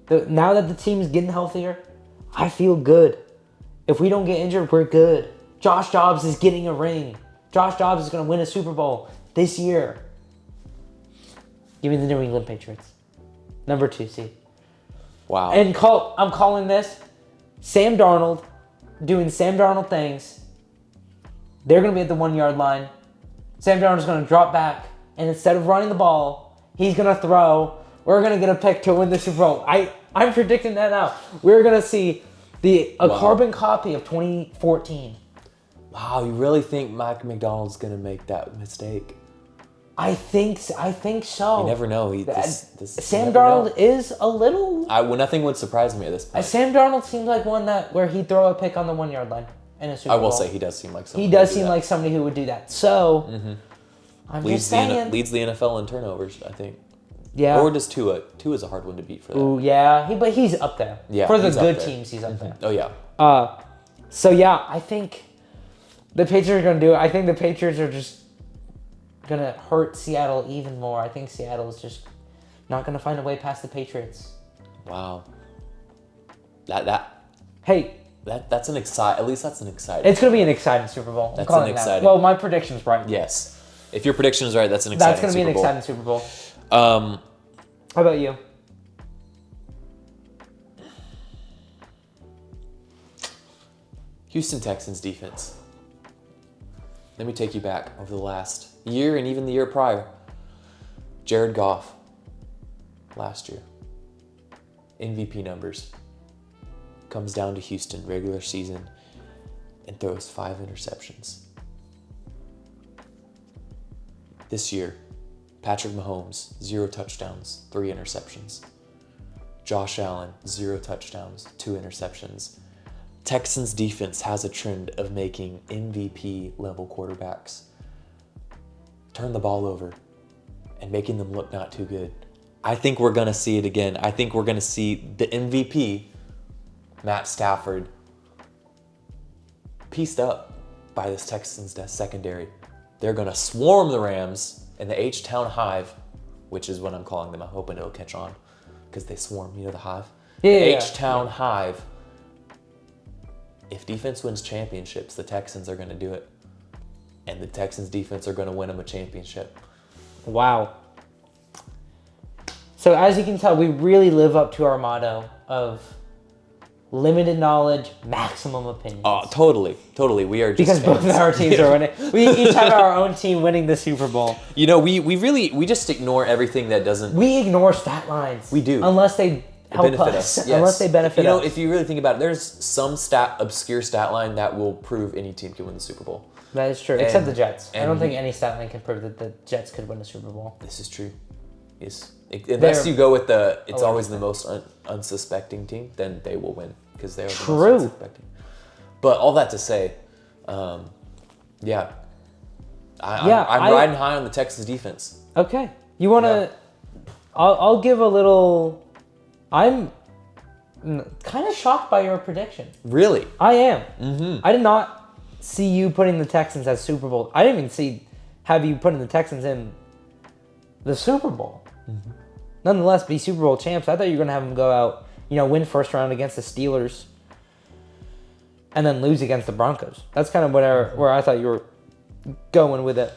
Now that the team's getting healthier, I feel good. If we don't get injured, we're good. Josh Dobbs is getting a ring. Josh Dobbs is going to win a Super Bowl this year. Give me the New England Patriots. Number 2 seed. Wow. And I'm calling this Sam Darnold doing Sam Darnold things. They're going to be at the 1-yard line. Sam Darnold's going to drop back, and instead of running the ball, he's going to throw. We're going to get a pick to win the Super Bowl. I'm predicting that now. We're going to see a carbon copy of 2014. Wow, you really think Mike McDonald's going to make that mistake? I think so. You never know. Sam Darnold is a little... Nothing would surprise me at this point. Sam Darnold seems like one where he'd throw a pick on the 1-yard line in a Super Bowl. I will say he does seem like somebody. He does seem like somebody who would do that. So, I'm just saying. Leads the NFL in turnovers, I think. Yeah. Or does Tua? Tua's a hard one to beat for that. Ooh, yeah. But he's up there. Yeah, for the he's up good there. teams, he's up there. Oh, yeah. So, yeah, I think the Patriots are going to do it. I think the Patriots are just going to hurt Seattle even more. I think Seattle is just not going to find a way past the Patriots. Wow. Hey. That's an exciting... At least that's an exciting... It's going to be an exciting Super Bowl. That's an exciting... Well, my prediction's right. Yes. If your prediction is right, that's an exciting Super Bowl. That's going to be an exciting Super Bowl. How about you? Houston Texans defense. Let me take you back over the last year and even the year prior. Jared Goff, last year. MVP numbers. Comes down to Houston, regular season, and throws 5 interceptions. This year, Patrick Mahomes, 0 touchdowns, 3 interceptions. Josh Allen, 0 touchdowns, 2 interceptions. Texans defense has a trend of making MVP level quarterbacks turn the ball over and making them look not too good. I think we're going to see it again. I think we're going to see the MVP, Matt Stafford, pieced up by this Texans secondary. They're going to swarm the Rams in the H-Town Hive, which is what I'm calling them. I'm hoping it'll catch on because they swarm, the Hive. Yeah. H-Town Hive. If defense wins championships, the Texans are going to do it. And the Texans defense are going to win them a championship. Wow. So as you can tell, we really live up to our motto of limited knowledge, maximum opinions. Oh, totally. We are just because fans. both of our teams are winning. We each have our own team winning the Super Bowl. We just ignore everything that doesn't... We ignore stat lines. We do. Unless they help benefit us. us. Unless they benefit us. If you really think about it, there's some obscure stat line that will prove any team can win the Super Bowl. That is true, except the Jets. I don't think any stat line can prove that the Jets could win the Super Bowl. This is true. Yes. Unless you go with it's always the most unsuspecting team, then they will win because they are the most unsuspecting. But all that to say, I'm riding high on the Texans defense. Okay. You want to... I'll give a little... I'm kind of shocked by your prediction. Really? I am. Mm-hmm. I did not see you putting the Texans as Super Bowl. I didn't even have you putting the Texans in the Super Bowl. Mm-hmm. Nonetheless, be Super Bowl champs. I thought you were going to have them go out, win first round against the Steelers and then lose against the Broncos. That's kind of where I thought you were going with it.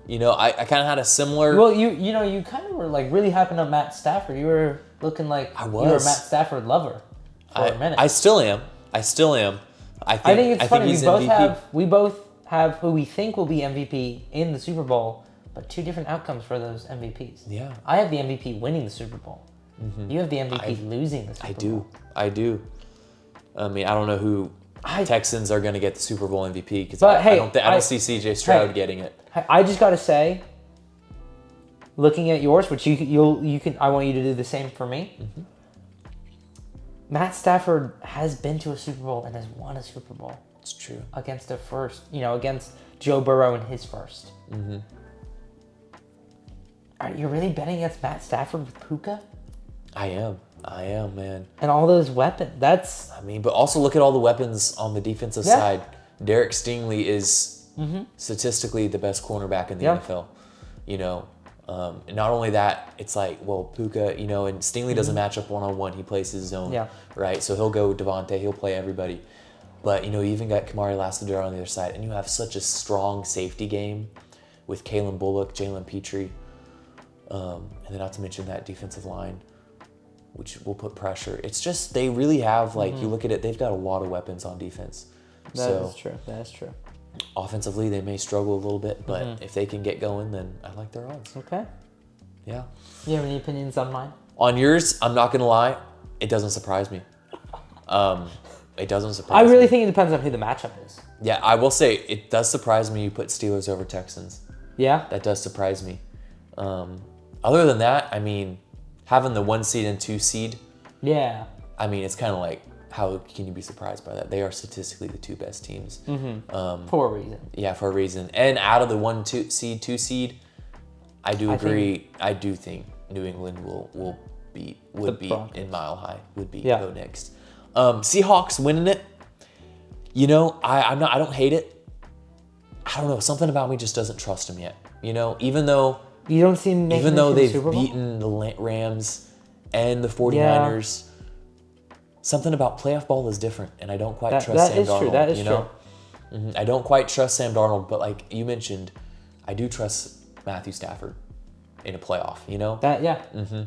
I kind of had a similar... Well, you kind of were like really hyping up Matt Stafford. You were looking like you were a Matt Stafford lover for a minute. I still am. I think it's funny. He's MVP. We both have who we think will be MVP in the Super Bowl, but two different outcomes for those MVPs. Yeah. I have the MVP winning the Super Bowl. Mm-hmm. You have the MVP losing the Super Bowl. I do. I mean, I don't know who Texans are going to get the Super Bowl MVP because I don't see CJ Stroud getting it. I just got to say, looking at yours, which you can, I want you to do the same for me. Mm-hmm. Matt Stafford has been to a Super Bowl and has won a Super Bowl. It's true. Against against Joe Burrow in his first. Mm-hmm. Are you really betting against Matt Stafford with Puka? I am, man. And all those weapons. But also look at all the weapons on the defensive side. Derek Stingley is statistically the best cornerback in the NFL. And not only that, it's like, well, Puka, and Stingley doesn't match up one-on-one. He plays his zone, right? So he'll go Devontae, he'll play everybody. But, you even got Kamari Lassiter on the other side, and you have such a strong safety game with Kalen Bullock, Jalen Petrie, and then not to mention that defensive line, which will put pressure. It's just, they really have, you look at it, they've got a lot of weapons on defense. That is true. Offensively, they may struggle a little bit, but if they can get going, then I like their odds. Okay. Yeah. You have any opinions on mine? On yours, I'm not going to lie, it doesn't surprise me. It doesn't surprise me. I really think it depends on who the matchup is. Yeah, I will say, it does surprise me you put Steelers over Texans. Yeah? That does surprise me. Other than that, having the 1 seed and 2 seed. Yeah. It's kind of like, how can you be surprised by that? They are statistically the two best teams. Mm-hmm. For a reason. Yeah, for a reason. And out of the 2 seed, I do agree. I do think New England would be in Mile High, go next. Seahawks winning it. I don't hate it. I don't know. Something about me just doesn't trust them yet. Even though you don't see them even though they've beaten the Rams and the 49ers, something about playoff ball is different, and I don't quite trust Sam Darnold. That is true. Mm-hmm. I don't quite trust Sam Darnold, but like you mentioned, I do trust Matthew Stafford in a playoff. Mm-hmm.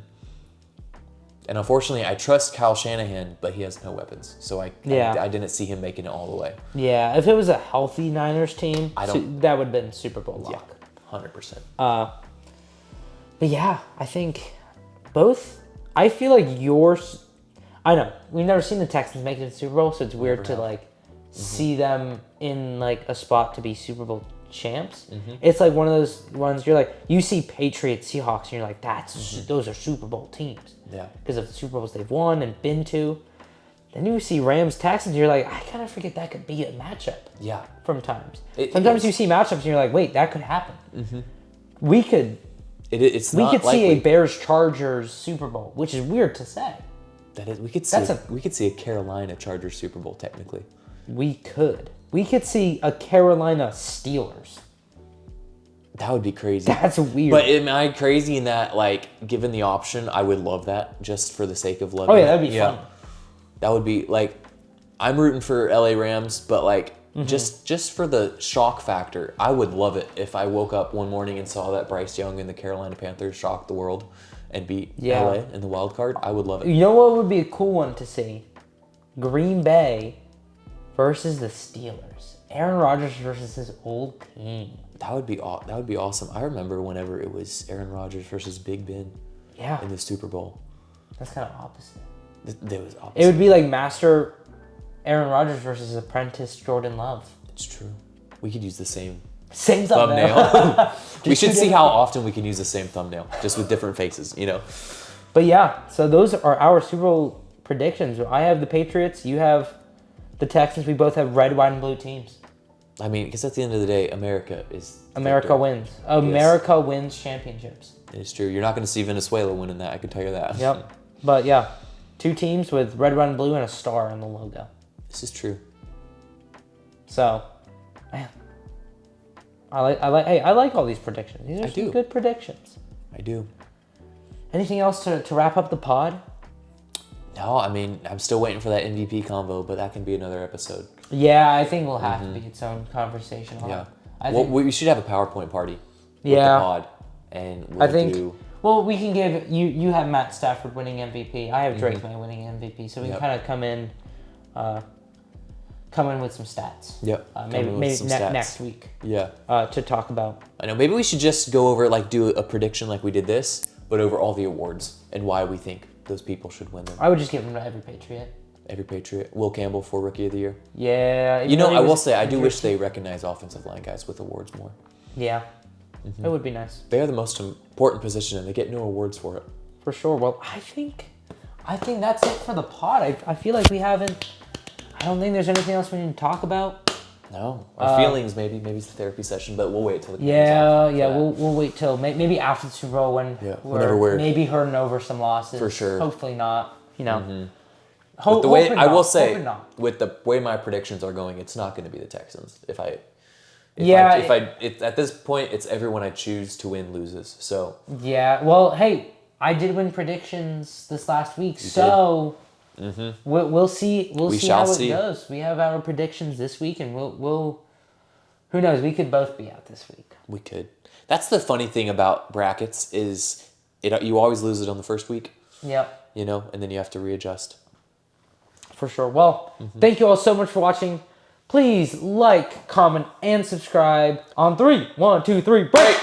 And unfortunately, I trust Kyle Shanahan, but he has no weapons, so I didn't see him making it all the way. Yeah, if it was a healthy Niners team, that would have been Super Bowl lock. 100%. But yeah, I think both. I feel like yours. I know we've never seen the Texans make it to the Super Bowl, so it's weird to see them in a spot to be Super Bowl champs. Mm-hmm. It's like one of those ones you see Patriots, Seahawks, and you're like, those are Super Bowl teams. Yeah. Because of the Super Bowls they've won and been to. Then you see Rams, Texans, you're like, I kind of forget that could be a matchup. Yeah. From times. Sometimes you see matchups and you're like, wait, that could happen. Mm-hmm. We could see a Bears-Chargers Super Bowl, which is weird to say. That is, we could see a Carolina Chargers Super Bowl technically. We could see a Carolina Steelers. That would be crazy. That's weird. But am I crazy in that, given the option, I would love that just for the sake of loving it? Oh, yeah, that'd be fun. That would be, I'm rooting for LA Rams, but, just for the shock factor, I would love it if I woke up one morning and saw that Bryce Young and the Carolina Panthers shocked the world and beat LA in the wild card. I would love it. You know what would be a cool one to see? Green Bay versus the Steelers. Aaron Rodgers versus his old team. That would be awesome. I remember whenever it was Aaron Rodgers versus Big Ben in the Super Bowl. That's kind of opposite. It was opposite. It would be like Master Aaron Rodgers versus Apprentice Jordan Love. It's true. We could use the same thumbnail. We should see how often we can use the same thumbnail, just with different faces, you know. But yeah, so those are our Super Bowl predictions. I have the Patriots. You have the Texans. We both have red, white, and blue teams. I mean, because at the end of the day, America wins. America wins championships. It's true. You're not going to see Venezuela winning that. I can tell you that. Yep. But yeah, 2 teams with red, white, and blue, and a star in the logo. This is true. So, man, I like all these predictions. These are some good predictions. I do. Anything else to wrap up the pod? No, I mean, I'm still waiting for that MVP convo, but that can be another episode. Yeah, I think we'll have to be its own conversation. Yeah. We should have a PowerPoint party with the pod, and well, we can give you have Matt Stafford winning MVP. I have Drake May winning MVP, so we can kind of come in with some stats. Yep. Maybe next week. Yeah. To talk about. I know. Maybe we should just go over do a prediction like we did this, but over all the awards and why we think those people should win them. I would just give them to every Patriot. Every Patriot. Will Campbell for Rookie of the Year. Yeah. You know, I will say I do wish they recognize offensive line guys with awards more. Yeah. It would be nice. They are the most important position, and they get no awards for it. For sure. Well, I think that's it for the pod. I feel like we haven't. I don't think there's anything else we need to talk about. No, our feelings maybe it's the therapy session, but we'll wait till the we'll wait till maybe after the Super Bowl when we're maybe hurting over some losses. For sure. Hopefully not. You know. With the way I will say, with the way my predictions are going, it's not going to be the Texans. At this point, it's everyone I choose to win loses. So yeah, well, hey, I did win predictions this last week, so we'll see how it goes. We have our predictions this week, and we'll who knows? We could both be out this week. We could. That's the funny thing about brackets is you always lose it on the first week. Yep. You know, and then you have to readjust. For sure. Well, thank you all so much for watching. Please like, comment, and subscribe on 3. 1, 2, 3, break!